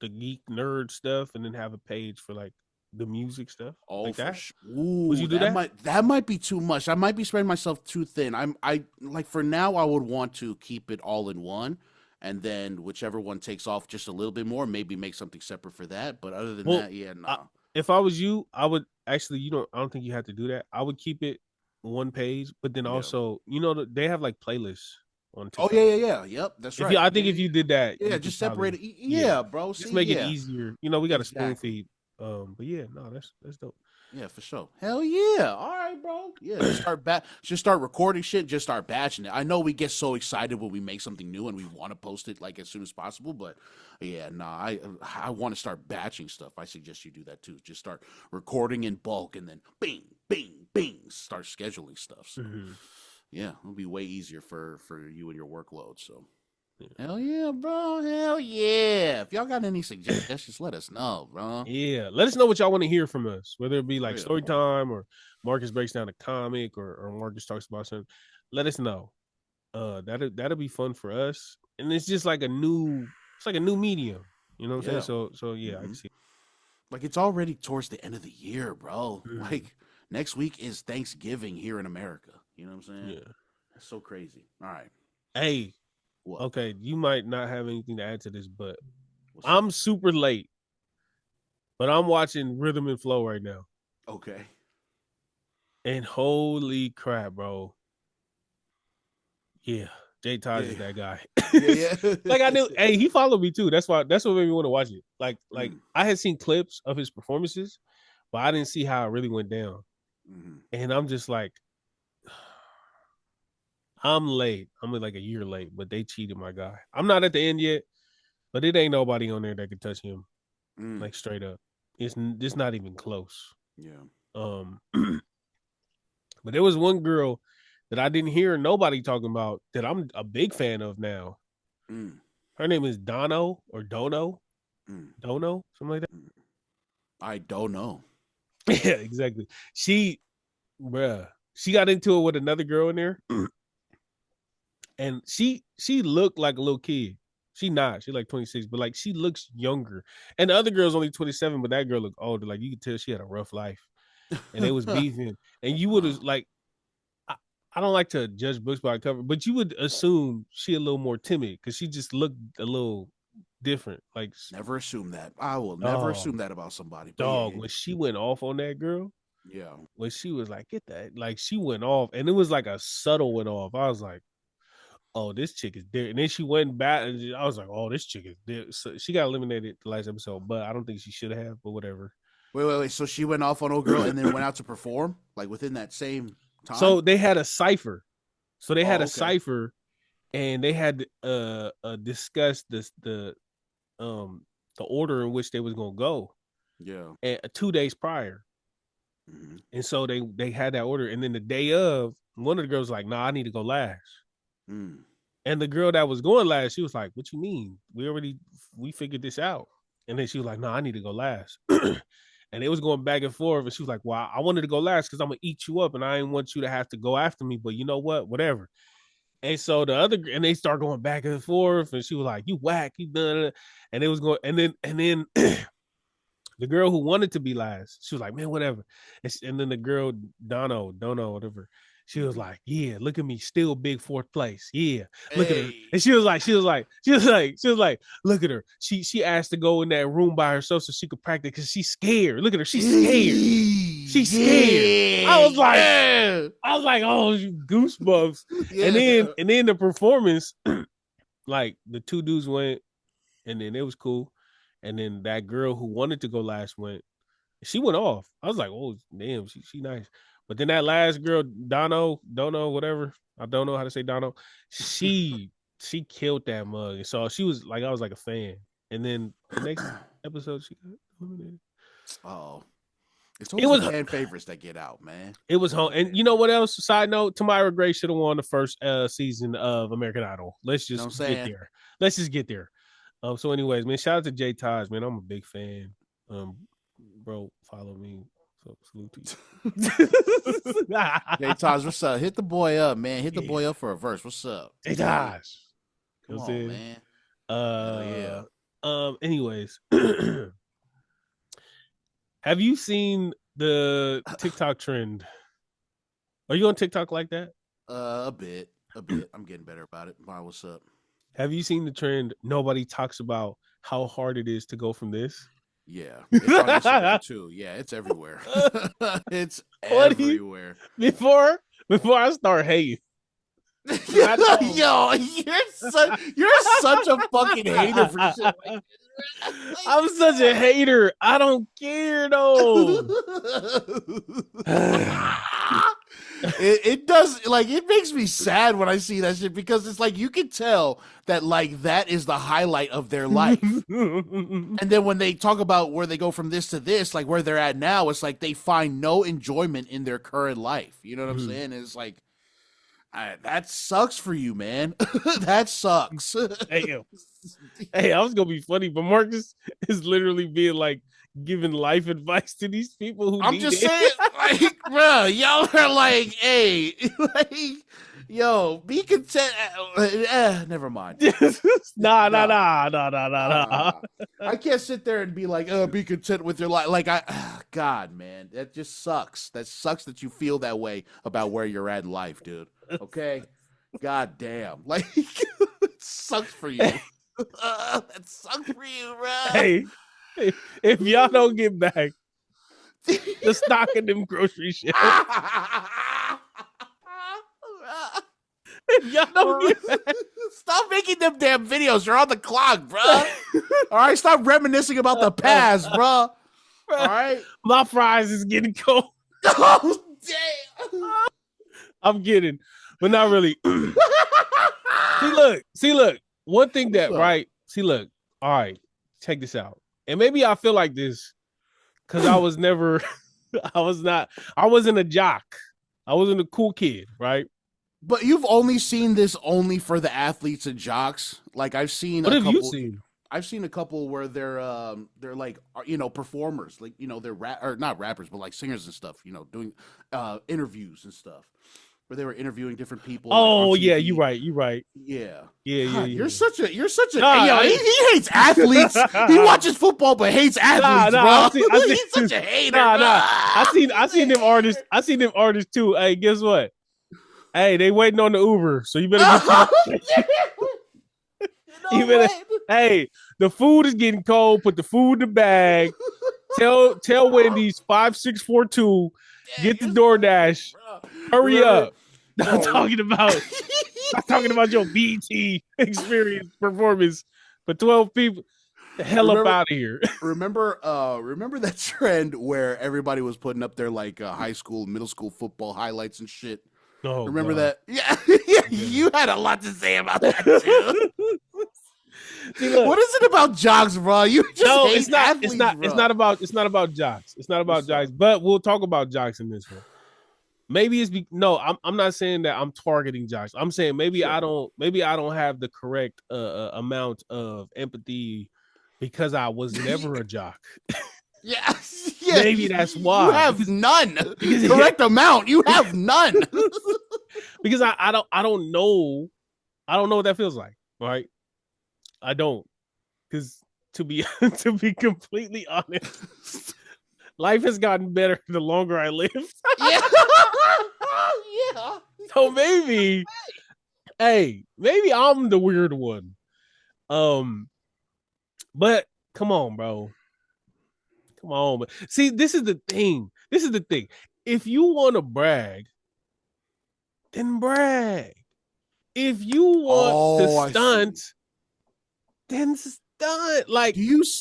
the geek nerd stuff, and then have a page for like the music stuff. Oh, like that. Ooh, would you do that? That might be too much. I might be spreading myself too thin. I like, for now, I would want to keep it all in one, and then whichever one takes off just a little bit more, maybe make something separate for that. But other than that, yeah, no. If I was you, I would actually, I don't think you have to do that. I would keep it one page, but then also, they have like playlists on TikTok. Oh yeah. Yep, that's right. I think if you did that, just separate it. Yeah, bro. Just make it easier. We got a spoon feed. But yeah, no, that's dope. Yeah, for sure. Hell yeah. All right, bro. Yeah, just start recording shit, just start batching it. I know we get so excited when we make something new and we want to post it like as soon as possible, but yeah, I want to start batching stuff. I suggest you do that too. Just start recording in bulk and then bing, bing, bing, start scheduling stuff. So yeah, it'll be way easier for you and your workload. So hell yeah, bro. Hell yeah. If y'all got any suggestions, let us know, bro. Yeah. Let us know what y'all want to hear from us, whether it be like story time or Marcus breaks down a comic or Marcus talks about something. Let us know. That'll be fun for us. And it's just like a new medium. You know what I'm saying? So yeah, I can see. Like, it's already towards the end of the year, bro. Like, next week is Thanksgiving here in America. You know what I'm saying? Yeah. That's so crazy. All right. Hey. What? Okay, you might not have anything to add to this, but I'm super late. But I'm watching Rhythm and Flow right now. Okay. And holy crap, bro. Yeah, Jay Todd is that guy. Yeah. Like, I knew, hey, he followed me too. That's what made me want to watch it. Like I had seen clips of his performances, but I didn't see how it really went down. And I'm just like, I'm late. I'm like a year late, but they cheated my guy. I'm not at the end yet, but it ain't nobody on there that can touch him. Like, straight up. It's not even close. Yeah. But there was one girl that I didn't hear nobody talking about that I'm a big fan of now. Her name is Dono or Dono. Dono, something like that. I don't know. Yeah, exactly. She got into it with another girl in there. And she looked like a little kid. She's like 26, but like she looks younger. And the other girl's only 27, but that girl looked older. Like, you could tell she had a rough life. And they was beefing. And you would have, like, I don't like to judge books by cover, but you would assume she a little more timid because she just looked a little different. Like, never assume that. I will never assume that about somebody. Dog, when she went off on that girl, Yeah. when she was like, get that, like she went off, and it was like a subtle went off. I was like, oh, this chick is there. And then she went back, and I was like, oh, this chick is there. So she got eliminated the last episode, but I don't think she should have, but whatever. Wait. So she went off on old girl and then went out to perform like within that same time. So they had a cipher. So they had a okay. cipher, and they had discussed the order in which they was gonna go. Yeah. 2 days prior. Mm-hmm. And so they had that order, and then the day of, one of the girls was like, "Nah, I need to go last." Mm. And the girl that was going last, she was like, "What you mean? We figured this out." And then she was like, "No, I need to go last." And it was going back and forth, and she was like, "Well, I wanted to go last because I'm gonna eat you up, and I didn't want you to have to go after me. But you know what? Whatever." And so and they start going back and forth, and she was like, "You whack, you done," and it was going, and then. The girl who wanted to be last, she was like, "Man, whatever." And then the girl, Dono, whatever, she was like, "Yeah, look at me, still big fourth place. Yeah, look at her." And she was like, "Look at her. She asked to go in that room by herself so she could practice because she's scared. Look at her, she's scared. She's scared." I was like, "Oh, goosebumps." Yeah. And then the performance, like the two dudes went, and then it was cool. And then that girl who wanted to go last went. She went off. I was like, "Oh, damn, she nice." But then that last girl, Dono, whatever. I don't know how to say Dono. She killed that mug. And so she was like, I was like a fan. And then the next episode, she got eliminated. Oh. It's always the fan favorites that get out, man. It was home. And you know what else? Side note, Tamira Gray should have won the first season of American Idol. Let's just get there. Let's just get there. So anyways, man, shout out to Jay Taj, man. I'm a big fan. Bro, follow me. So salute to you. Jay Taj, what's up? Hit the boy up, man. Hit the boy up for a verse. What's up? Jay Taj. Come on, man. Yeah. Anyways. Have you seen the TikTok trend? Are you on TikTok like that? A bit. I'm getting better about it. Why, what's up? Have you seen the trend? Nobody talks about how hard it is to go from this. Yeah, it's on Instagram too. Yeah, it's everywhere. It's everywhere. Before I start hating. Yo, you're such a fucking hater for shit like this. I'm such a hater. I don't care though. It does, like, it makes me sad when I see that shit because it's like you can tell that like that is the highlight of their life. And then when they talk about where they go from this to this, like where they're at now, it's like they find no enjoyment in their current life. You know what I'm saying? It's like that sucks for you, man. That sucks. Hey, I was gonna be funny, but Marcus is literally being like giving life advice to these people who I'm just saying, like, bro, y'all are like, hey, like, yo, be content. Never mind. Nah. I can't sit there and be like, be content with your life. Like, God, man, that just sucks. That sucks that you feel that way about where you're at in life, dude. Okay? God damn. Like, it sucks for you. That sucks for you, bro. Hey, if y'all don't get back the stock in them grocery shelves, if y'all don't get back, stop making them damn videos. You're on the clock, bro. All right, stop reminiscing about the past, bro. All right, my fries is getting cold. Oh damn! I'm kidding, but not really. See, look. One thing that, right? See, look. All right, check this out. And maybe I feel like this because I was never, I wasn't a jock. I wasn't a cool kid, right? But you've only seen this only for the athletes and jocks. Like I've seen. What have you seen? I've seen a couple where they're like, you know, performers, like, you know, they're or not rappers, but like singers and stuff, you know, doing interviews and stuff. Where they were interviewing different people. Oh, like yeah, you're right. Yeah. Yeah. You're such a he hates athletes. He watches football but hates athletes, bro. He's such a hater. I seen them artists. I seen them artists too. Hey, guess what? Hey, they waiting on the Uber, so you better get hey, the food is getting cold. Put the food in the bag. Tell Wendy's 5642 Get the DoorDash. Hurry up. I'm No. talking about your BT experience performance for 12 people. The hell up out of here. Remember that trend where everybody was putting up their like high school, middle school football highlights and shit? Oh, remember God. that? Yeah, you had a lot to say about that too. See, look, what is it about jocks, bro? You just hate it's not. athletes, bro. It's not about jocks. It's not about jocks. But we'll talk about jocks in this one. Maybe it's I'm not saying that I'm targeting jocks. I'm saying maybe I don't have the correct amount of empathy because I was never a jock. Yeah. Maybe that's why. You have none. Correct amount. You have none. Because I don't know what that feels like, right? I don't. Because to be completely honest, life has gotten better the longer I live. Yeah. So maybe I'm the weird one. But come on, bro. Come on. But see, this is the thing. If you want to brag, then brag. If you want to stunt, then stunt. Like,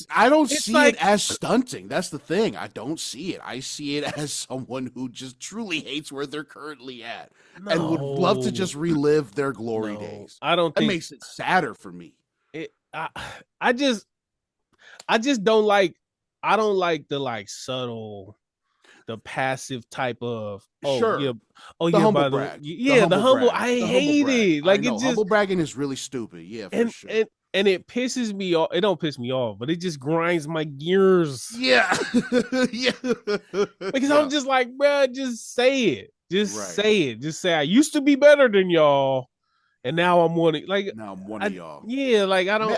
I don't see it as stunting. That's the thing. I don't see it. I see it as someone who just truly hates where they're currently at and would love to just relive their glory days. I don't think that makes it sadder for me. I just don't like. I don't like the like subtle, the passive type of the humble brag. The humble. I hate it. Like, it's just humble bragging is really stupid. Yeah, for sure. And it pisses me off. It don't piss me off, but it just grinds my gears. Yeah. Yeah. Because I'm just like, bro, just say it. Say it. Just say I used to be better than y'all, and now I'm one of of y'all. Yeah, like I don't.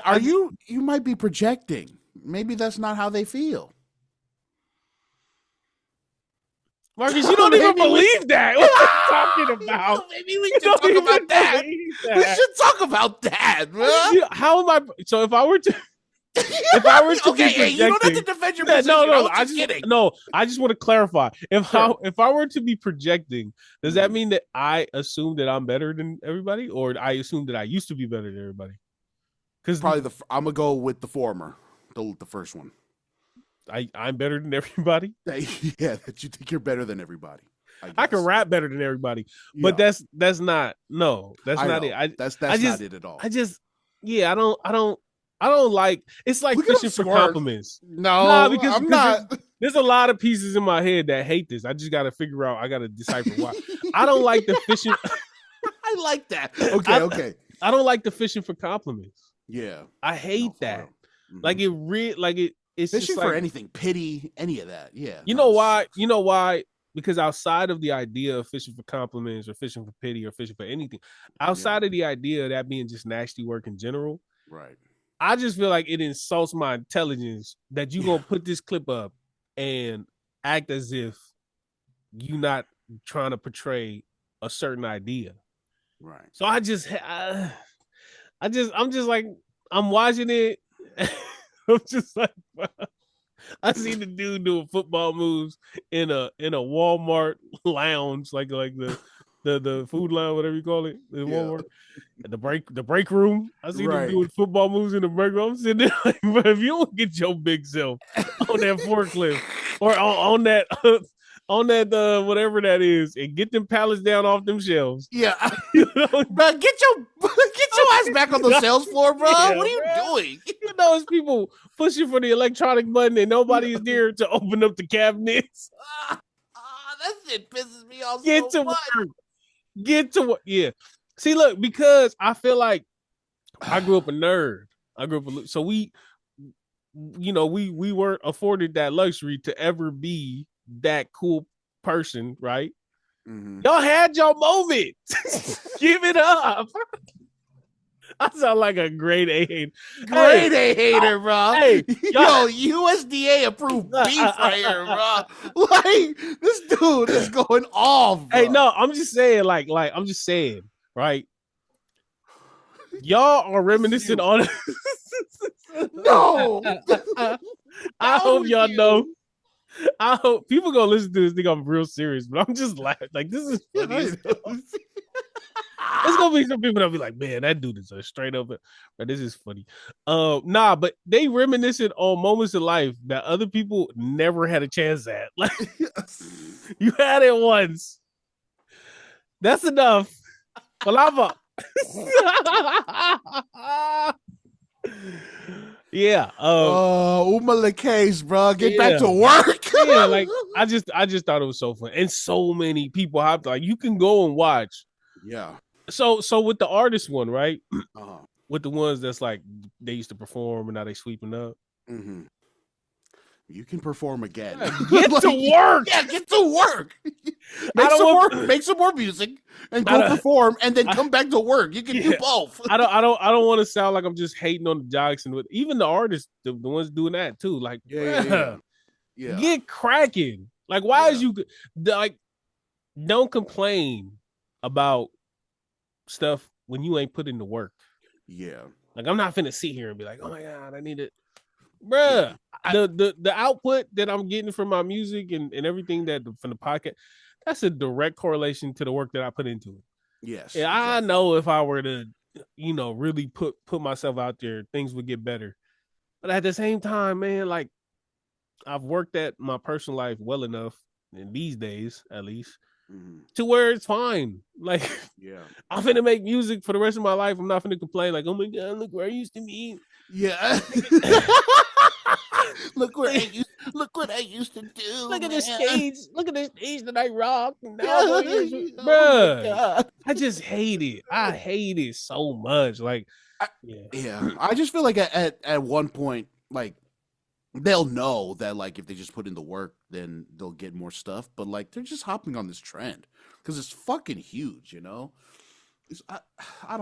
You might be projecting. Maybe that's not how they feel. Marcus, you don't even believe that. What are you talking about? Maybe we should talk about that. We should talk about that, bro. How am I? So if I were to be projecting, you don't have to defend your position. I just want to clarify. If I were to be projecting, does that mean that I assume that I'm better than everybody, or I assume that I used to be better than everybody? Because probably I'm gonna go with the former, the first one. I'm better than everybody. Yeah, that you think you're better than everybody. I can rap better than everybody, but that's not it. That's not it at all. I don't like. It's like fishing for compliments. No, because I'm not. There's a lot of pieces in my head that hate this. I just got to figure out. I got to decipher why. I don't like the fishing. I like that. Okay. I don't like the fishing for compliments. Yeah, I hate that. Mm-hmm. Like it's fishing just like, for anything, pity, any of that. Yeah. You know why? Because outside of the idea of fishing for compliments or fishing for pity or fishing for anything, outside of the idea of that being just nasty work in general, right? I just feel like it insults my intelligence that you gonna put this clip up and act as if you not trying to portray a certain idea, right? So I'm just like, I'm watching it. I'm just like, I seen the dude doing football moves in a Walmart lounge, like the food line, whatever you call it, in Walmart. The break room. I seen him doing football moves in the break room. I'm sitting there like, bro, if you don't get your big self on that forklift or on that whatever that is, and get them pallets down off them shelves. Yeah, bro, get your ass back on the sales floor, bro. Yeah, what are you doing? You know, it's people pushing for the electronic button and nobody is there to open up the cabinets. That shit pisses me off. Get to work. Get to work. Yeah. See, look, because I feel like I grew up a nerd. So we weren't afforded that luxury to ever be that cool person, right? Mm-hmm. Y'all had your moment. Give it up. I sound like a grade A hater. A hater, bro. Hey, yo, USDA approved beef right here, bro. Like, this dude is going off, bro. Hey, no, I'm just saying, right? Y'all are reminiscent on No. I hope y'all know. I hope people gonna listen to this. Think I'm real serious, but I'm just laughing. Like this is funny. It's gonna be some people that'll be like, man, that dude is a straight up. But this is funny. Nah, but they reminiscing on moments in life that other people never had a chance at. Like you had it once. That's enough. Palava. Yeah. Case, bro. Get back to work. Yeah, like I just thought it was so fun. And so many people hopped, like you can go and watch. Yeah. So with the artist one, right? Uh-huh. With the ones that's like they used to perform and now they sweeping up. Mm-hmm. You can perform again. Yeah, get to work. Yeah, get to work. Make some more music and go perform, and then come back to work. You can do both. I don't want to sound like I'm just hating on the jocks and even the artists, the ones doing that too. Like, yeah. Get cracking. Like, why is you like? Don't complain about stuff when you ain't put in the work. Yeah. Like, I'm not finna sit here and be like, oh my God, I need it. Bruh, the output that I'm getting from my music and everything that from the podcast, that's a direct correlation to the work that I put into it. Yes. And exactly. I know if I were to, really put myself out there, things would get better. But at the same time, man, like I've worked at my personal life well enough in these days, at least, to where it's fine. Like, I'm finna make music for the rest of my life. I'm not finna complain like, oh my God, look where I used to be. Yeah. Look what I used to do. Look at the stage. Look at the stage that I rocked. Bruh, I just hate it. I hate it so much. Like, I just feel like at one point, like they'll know that like if they just put in the work, then they'll get more stuff. But like they're just hopping on this trend because it's fucking huge. I don't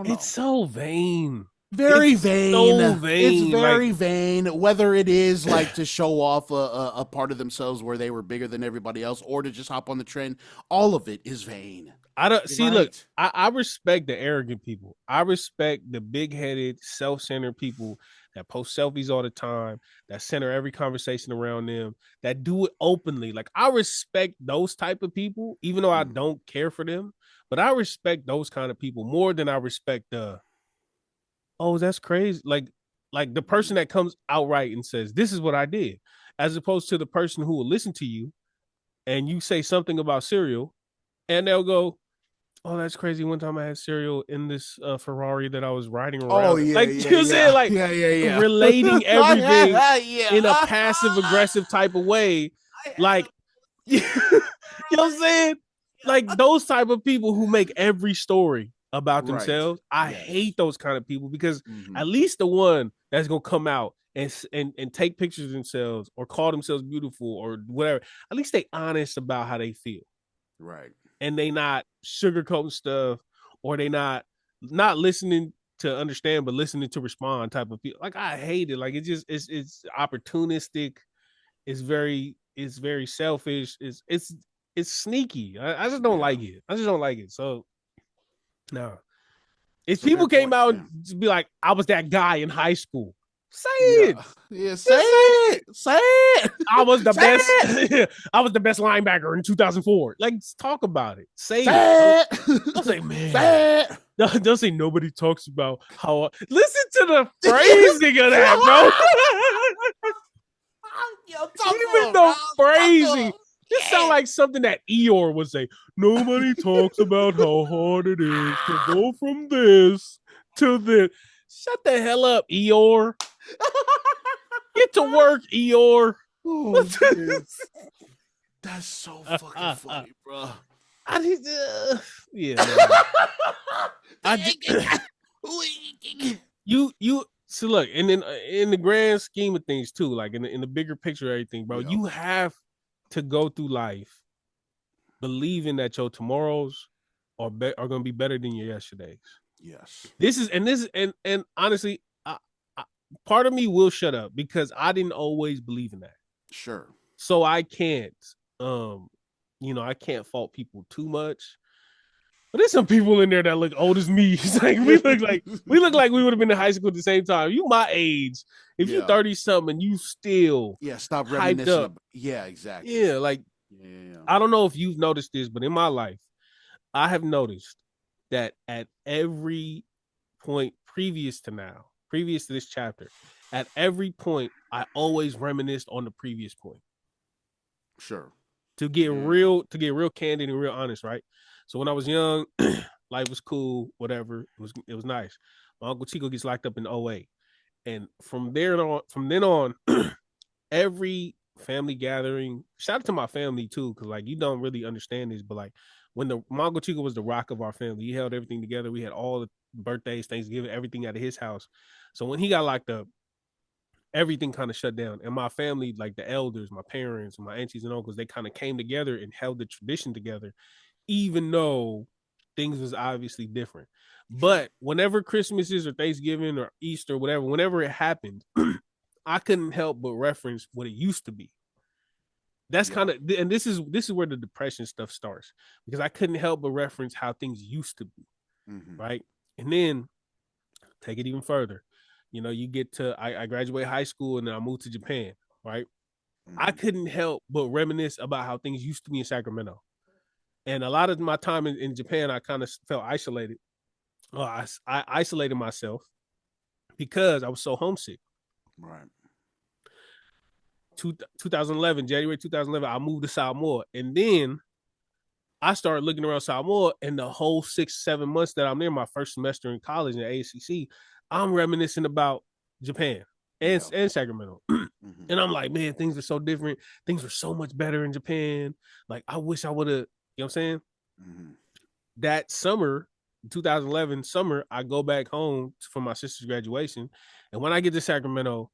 know. It's so vain. Very vain. So vain. It's very vain. Whether it is like to show off a part of themselves where they were bigger than everybody else, or to just hop on the trend, all of it is vain. I don't see. Right? Look, I respect the arrogant people. I respect the big-headed, self-centered people that post selfies all the time, that center every conversation around them, that do it openly. Like I respect those type of people, even though I don't care for them. But I respect those kind of people more than I respect the. Oh, that's crazy. Like the person that comes outright and says, this is what I did, as opposed to the person who will listen to you and you say something about cereal and they'll go, oh, that's crazy. One time I had cereal in this Ferrari that I was riding around. Oh, yeah. Like, you saying, like, relating everything in a passive aggressive type of way. Like, you know what I'm saying? Like those type of people who make every story about themselves. I hate those kind of people because at least the one that's gonna come out and take pictures of themselves or call themselves beautiful or whatever, at least they honest about how they feel. Right. And they not sugarcoating stuff, or they not listening to understand but listening to respond type of people. Like I hate it. Like it's opportunistic. It's very selfish. It's sneaky. I just don't like it. I just don't like it. So no. If people came out and be like, I was that guy in high school, say it. Yeah, say it. Say it. I was the best. I was the best linebacker in 2004. Like, talk about it. Say it. Don't say, man. Say it. Don't say nobody talks about how. Listen to the phrasing of that, bro. Even the phrasing. This sounds like something that Eeyore would say. Nobody talks about how hard it is to go from this to this. Shut the hell up, Eeyore. Get to work, Eeyore. Oh, that's so fucking funny, bro. You so look, and then in the grand scheme of things too, like in the bigger picture of everything, bro, you have to go through life believing that your tomorrows are going to be better than your yesterdays. Yes. This is and honestly, part of me will shut up because I didn't always believe in that. Sure. So I can't, I can't fault people too much. But there's some people in there that look old as me. It's like we look like we would have been in high school at the same time. You my age, If you 30 something and you still stop hyped reminiscing. up, Yeah, exactly. yeah, like I don't know if you've noticed this, but in my life, I have noticed that at every point previous to this chapter, at every point, I always reminisced on the previous point. Sure. To get real candid and real honest, right? So when I was young, life was cool, whatever. It was nice. My Uncle Chico gets locked up in '08. And from then on, every family gathering, shout out to my family too, because like you don't really understand this, but like when my Uncle Chico was the rock of our family, he held everything together. We had all the birthdays, Thanksgiving, everything out of his house. So when he got locked up, everything kind of shut down. And my family, like the elders, my parents, my aunties and uncles, they kind of came together and held the tradition together, even though things was obviously different. But whenever Christmas is or Thanksgiving or Easter, whatever, whenever it happened, I couldn't help but reference what it used to be. That's kind of, and this is where the depression stuff starts, because I couldn't help but reference how things used to be, right? And then take it even further. You know, you get to, I graduate high school and then I moved to Japan, right? I couldn't help but reminisce about how things used to be in Sacramento. And a lot of my time in Japan, I kind of felt isolated. I isolated myself because I was so homesick. Right. 2011, January 2011, I moved to Samoa. And then I started looking around Samoa, and the whole 6-7 months that I'm there, my first semester in college in ACC, I'm reminiscing about Japan and Sacramento. And I'm like, man, things are so different. Things were so much better in Japan. Like, I wish I would have, you know what I'm saying? That summer, 2011 summer, I go back home for my sister's graduation. And when I get to Sacramento,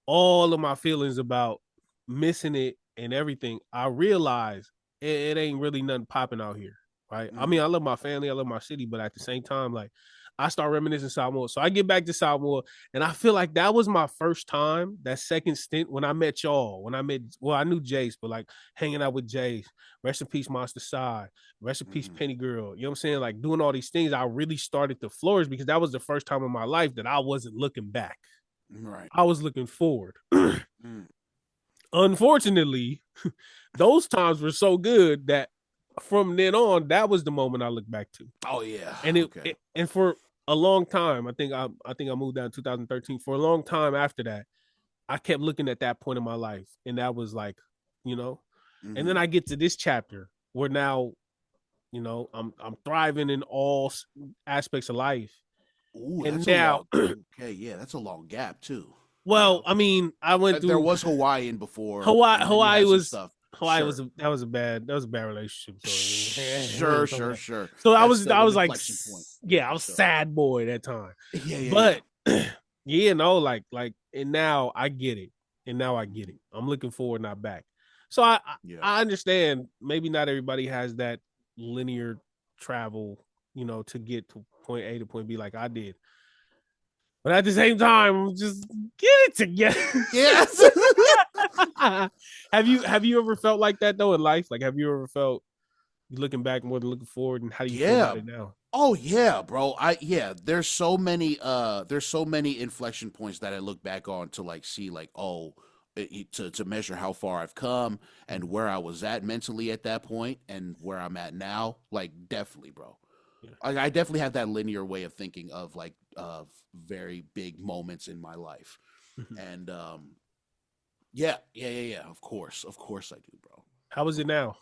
all of my feelings about missing it and everything, I realize it ain't really nothing popping out here, right? I mean, I love my family, I love my city, but at the same time, like, I start reminiscing Samoa. So I get back to Samoa, and I feel like that was my first time, that second stint, when I met y'all. I knew Jace, but like hanging out with Jace, rest in peace, Monster Side, rest in peace, Penny Girl. You know what I'm saying? Like doing all these things, I really started to flourish because that was the first time in my life that I wasn't looking back. Right. I was looking forward. Unfortunately, those times were so good that from then on, that was the moment I look back to. Oh yeah. And and for a long time, I think I moved down in 2013. For a long time after that, I kept looking at that point in my life, and that was like, you know. And then I get to this chapter where now, you know, I'm thriving in all aspects of life. Ooh, and now, that's a long gap too. Well, I mean, I went through. There was Hawaiian before. Hawaii was stuff. Hawaii was a bad relationship. So, Sure. So I was like, I was sad boy that time. But and now I get it. I'm looking forward, not back. So I understand maybe not everybody has that linear travel, you know, to get to point A to point B like I did. But at the same time, just get it together. Yes. Have you ever felt like that though in life? Like, have you ever felt looking back more than looking forward? And how do you feel about it now? Oh yeah, bro. There's so many inflection points that I look back on to like see like, to measure how far I've come and where I was at mentally at that point and where I'm at now. Like, definitely, bro. I definitely have that linear way of thinking of like very big moments in my life. And of course I do, bro. How is it now?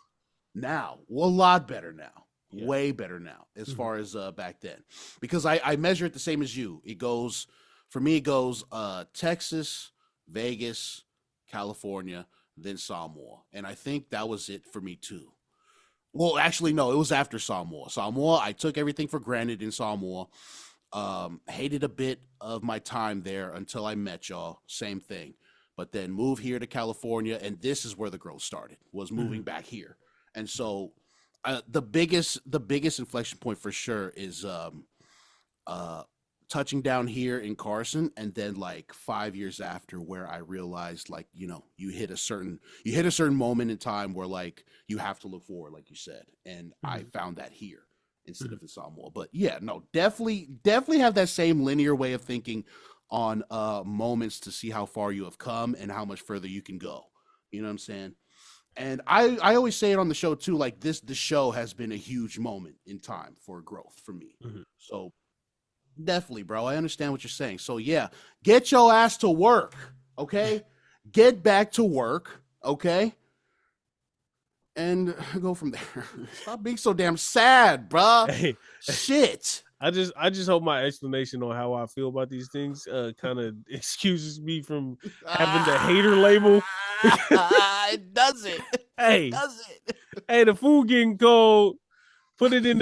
Well, a lot better now. Way better now as far as back then, because I measure it the same as you. It goes Texas, Vegas, California, then Samoa, and I think that was it for me too. Well, actually, no, it was after Samoa. I took everything for granted in Samoa. Hated a bit of my time there until I met y'all. Same thing. But then moved here to California, and this is where the growth started, was moving back here. And so the biggest inflection point for sure is touching down here in Carson, and then like 5 years after, where I realized, like, you know, you hit a certain moment in time where like you have to look forward, like you said, and I found that here instead of in Samoa. But yeah, no, definitely have that same linear way of thinking on moments to see how far you have come and how much further you can go. You know what I'm saying? And I always say it on the show too, like the show has been a huge moment in time for growth for me. Mhm. So definitely, bro. I understand what you're saying. So yeah, get your ass to work, okay? Get back to work, okay? And go from there. Stop being so damn sad, bruh. Hey, Shit. I just hope my explanation on how I feel about these things kind of excuses me from having the hater label. It doesn't. Hey, It doesn't. hey, the food getting cold. Put it in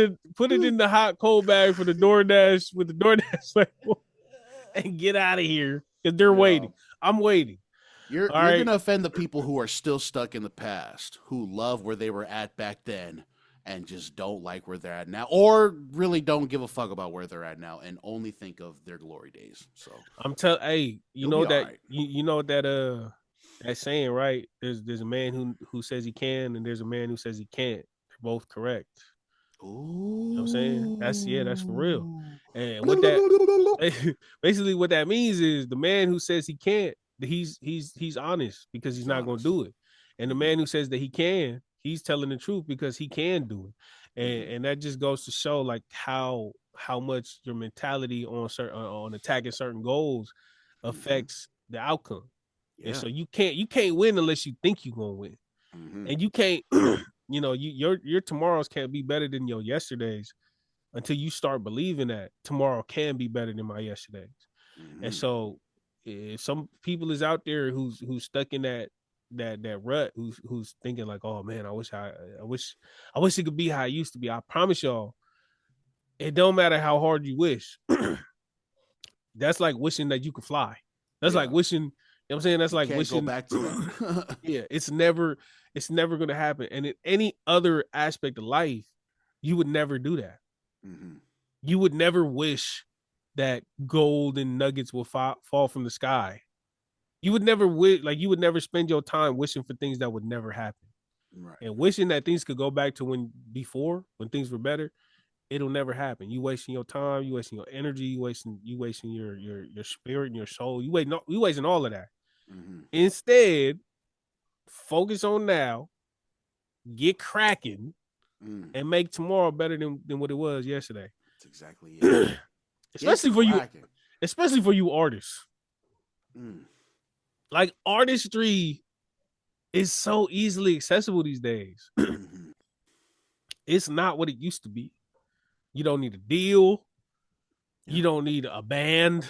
the hot cold bag for the DoorDash with the DoorDash label and get out of here because they're waiting. I'm waiting. You're right? gonna offend the people who are still stuck in the past, who love where they were at back then and just don't like where they're at now, or really don't give a fuck about where they're at now and only think of their glory days. So I'm telling, hey, you You'll know be that alright. you know that saying, right? There's a man who says he can and there's a man who says he can't. They're both correct. Ooh. You know what I'm saying? That's for real. And what that basically what that means is the man who says he can't, he's honest because he's not going to do it. And the man who says that he can, he's telling the truth because he can do it. And that just goes to show like how much your mentality on on attacking certain goals affects the outcome. And so you can't win unless you think you're going to win. And you can't your tomorrows can't be better than your yesterdays until you start believing that tomorrow can be better than my yesterdays. And so if some people is out there who's stuck in that rut, who's thinking like, oh man, I wish it could be how it used to be. I promise y'all, it don't matter how hard you wish. That's like wishing that you could fly. That's like wishing, you know what I'm saying? That's like wishing go back to that. yeah, it's never gonna happen. And in any other aspect of life, you would never do that. You would never wish that gold and nuggets will fall from the sky. You would never you would never spend your time wishing for things that would never happen. Right. And wishing that things could go back to when things were better, it'll never happen. You wasting your time, you wasting your energy, you wasting your spirit and your soul. You wasting all of that. Instead, focus on now, get cracking, and make tomorrow better than what it was yesterday. That's exactly it. especially for you artists. Like artistry is so easily accessible these days. It's not what it used to be. You don't need a deal. You don't need a band.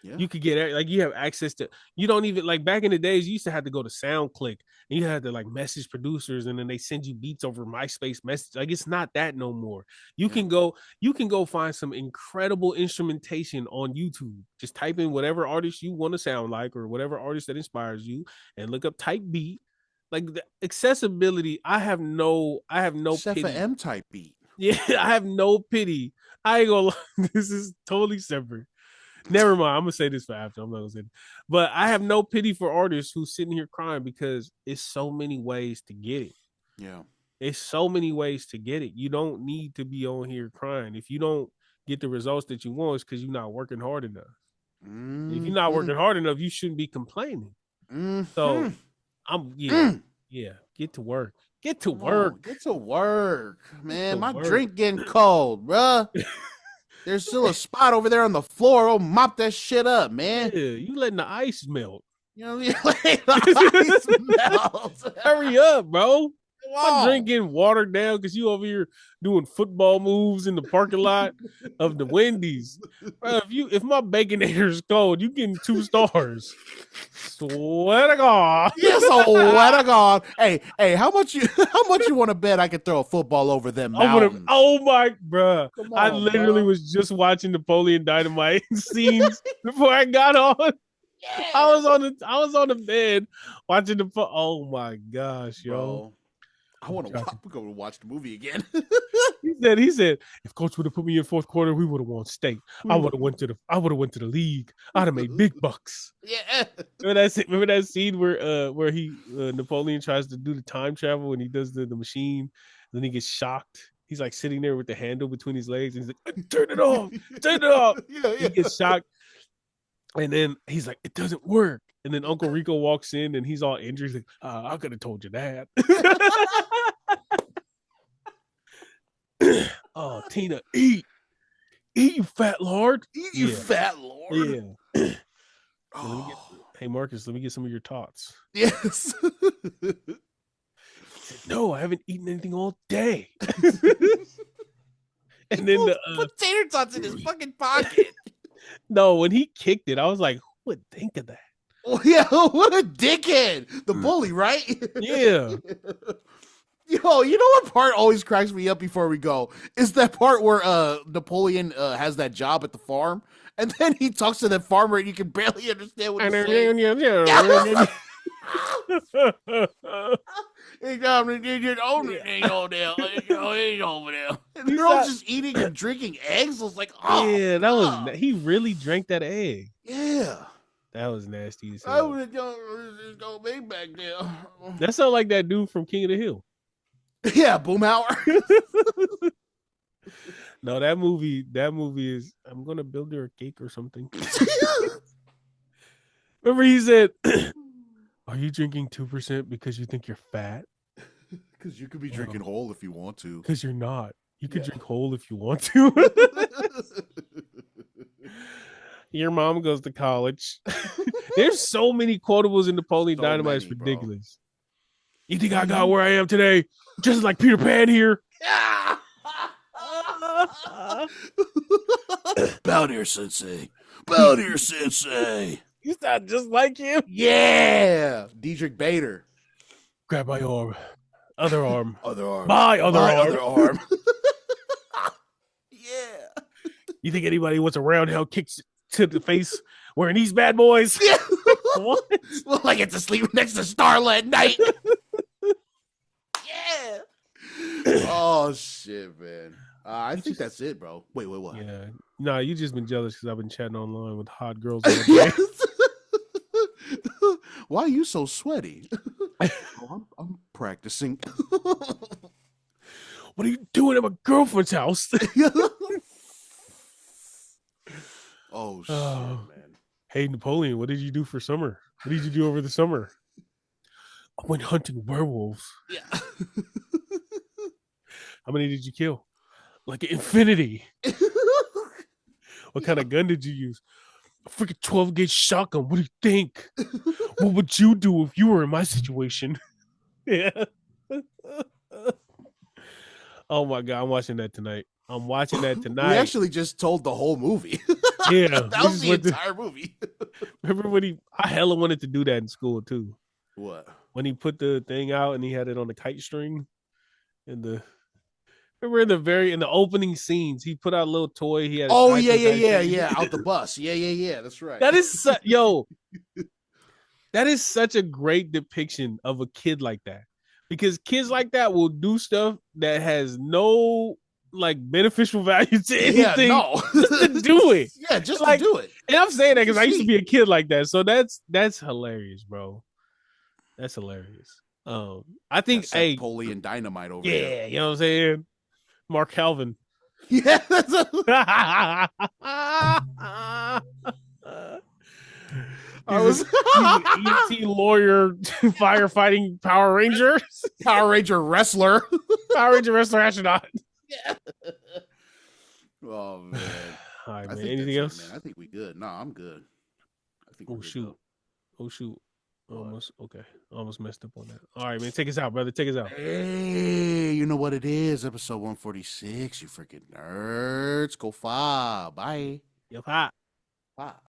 You could get like you have access to. You don't even like back in the days. You used to have to go to SoundClick and you had to like message producers and then they send you beats over MySpace message. Like it's not that no more. You can go find some incredible instrumentation on YouTube. Just type in whatever artist you want to sound like or whatever artist that inspires you and look up type beat. Like the accessibility, I have no Sefa pity. M type beat. Yeah, I have no pity. I ain't gonna lie. This is totally separate. Never mind. I'm gonna say this for after. I'm not gonna say this. But I have no pity for artists who's sitting here crying because it's so many ways to get it. Yeah. It's so many ways to get it. You don't need to be on here crying. If you don't get the results that you want, it's because you're not working hard enough. If you're not working hard enough, you shouldn't be complaining. So get to work. Get to work. Get to work, man. My drink getting cold, bruh. There's still a spot over there on the floor. Oh, mop that shit up, man. Yeah, you letting the ice melt. You know what I mean? Ice melt. Hurry up, bro. My drink getting watered down because you over here doing football moves in the parking lot of the Wendy's. Bro, if my Baconator is cold, you getting 2 stars. Swear to God. Yes, swear to God. Hey, how much you want to bet I could throw a football over them mountains? Oh my, bro. I literally was just watching Napoleon Dynamite scenes before I got on. Yeah. I was on the bed watching oh my gosh, yo. Bro. We're going to watch the movie again. He said, if coach would have put me in fourth quarter, we would have won state. I would have went to the league. I'd have made big bucks. Yeah. Remember that scene where he Napoleon tries to do the time travel and he does the machine, and then he gets shocked. He's like sitting there with the handle between his legs, and he's like, turn it off. Yeah. He gets shocked. And then he's like, it doesn't work. And then Uncle Rico walks in and he's all injured. He's like, I could have told you that. Oh, Tina, eat, you fat lord. You fat lord. Yeah. Oh. Hey, Marcus, let me get some of your tots. Yes. No, I haven't eaten anything all day. And he then put tater tots in his fucking pocket. No, when he kicked it, I was like, who would think of that? Oh yeah, what a dickhead. The bully, right? Yeah. Yo, you know what part always cracks me up before we go? Is that part where Napoleon has that job at the farm, and then he talks to that farmer and you can barely understand what he's saying. And they're all just eating and drinking eggs. I was like, oh yeah, that was he really drank that egg. Yeah. That was nasty. I would have done go back there. That sounds like that dude from King of the Hill. Yeah, Boomhauer. No, that movie is I'm gonna build her a cake or something. Remember he said, are you drinking 2% because you think you're fat? Because you could be drinking whole if you want to. Because you're not. You could drink whole if you want to. Your mom goes to college. There's so many quotables in Napoleon Dynamite. It's ridiculous. Bro. You think I got where I am today just like Peter Pan here? Bow to your sensei. Bow to your sensei. You sound just like him. Yeah. Diedrich Bader. Grab my arm. Other arm. Other arm. My other arm. Yeah. You think anybody wants a roundhouse kicks to the face wearing these bad boys? Yeah. What? Well, I get to sleep next to Starla at night. Yeah. Oh, shit, man. I think that's it, bro. Wait, what? Yeah. Nah, you just been jealous because I've been chatting online with hot girls all day. Why are you so sweaty? I'm practicing. What are you doing at my girlfriend's house? Oh, shit, man. Hey, Napoleon, what did you do for summer? What did you do over the summer? I went hunting werewolves. Yeah. How many did you kill? Like an infinity. What kind of gun did you use? A freaking 12-gauge shotgun. What do you think? What would you do if you were in my situation? Yeah. Oh my God, I'm watching that tonight. We actually just told the whole movie. Yeah. That was the entire movie. Remember when I hella wanted to do that in school too. What? When he put the thing out and he had it on the kite string remember in the opening scenes, he put out a little toy. He had out the bus. Yeah. That's right. That is that is such a great depiction of a kid like that, because kids like that will do stuff that has no like beneficial value to anything. Yeah, no. Just to do it. Yeah, just like, to do it. And I'm saying that because I used to be a kid like that, so that's hilarious, bro. That's hilarious. I think Napoleon Dynamite over here. Yeah, you know what I'm saying? Mark Calvin. Yeah, that's I was an ET lawyer, firefighting Power Ranger, Power Ranger wrestler, astronaut. Yeah. Oh man. All right, man. Anything else? Man. I think we good. No, I'm good. I think. Oh shoot. Almost messed up on that. All right, man. Take us out, brother. Take us out. Hey, you know what it is? Episode 146. You freaking nerds. Go far. Bye. Yo,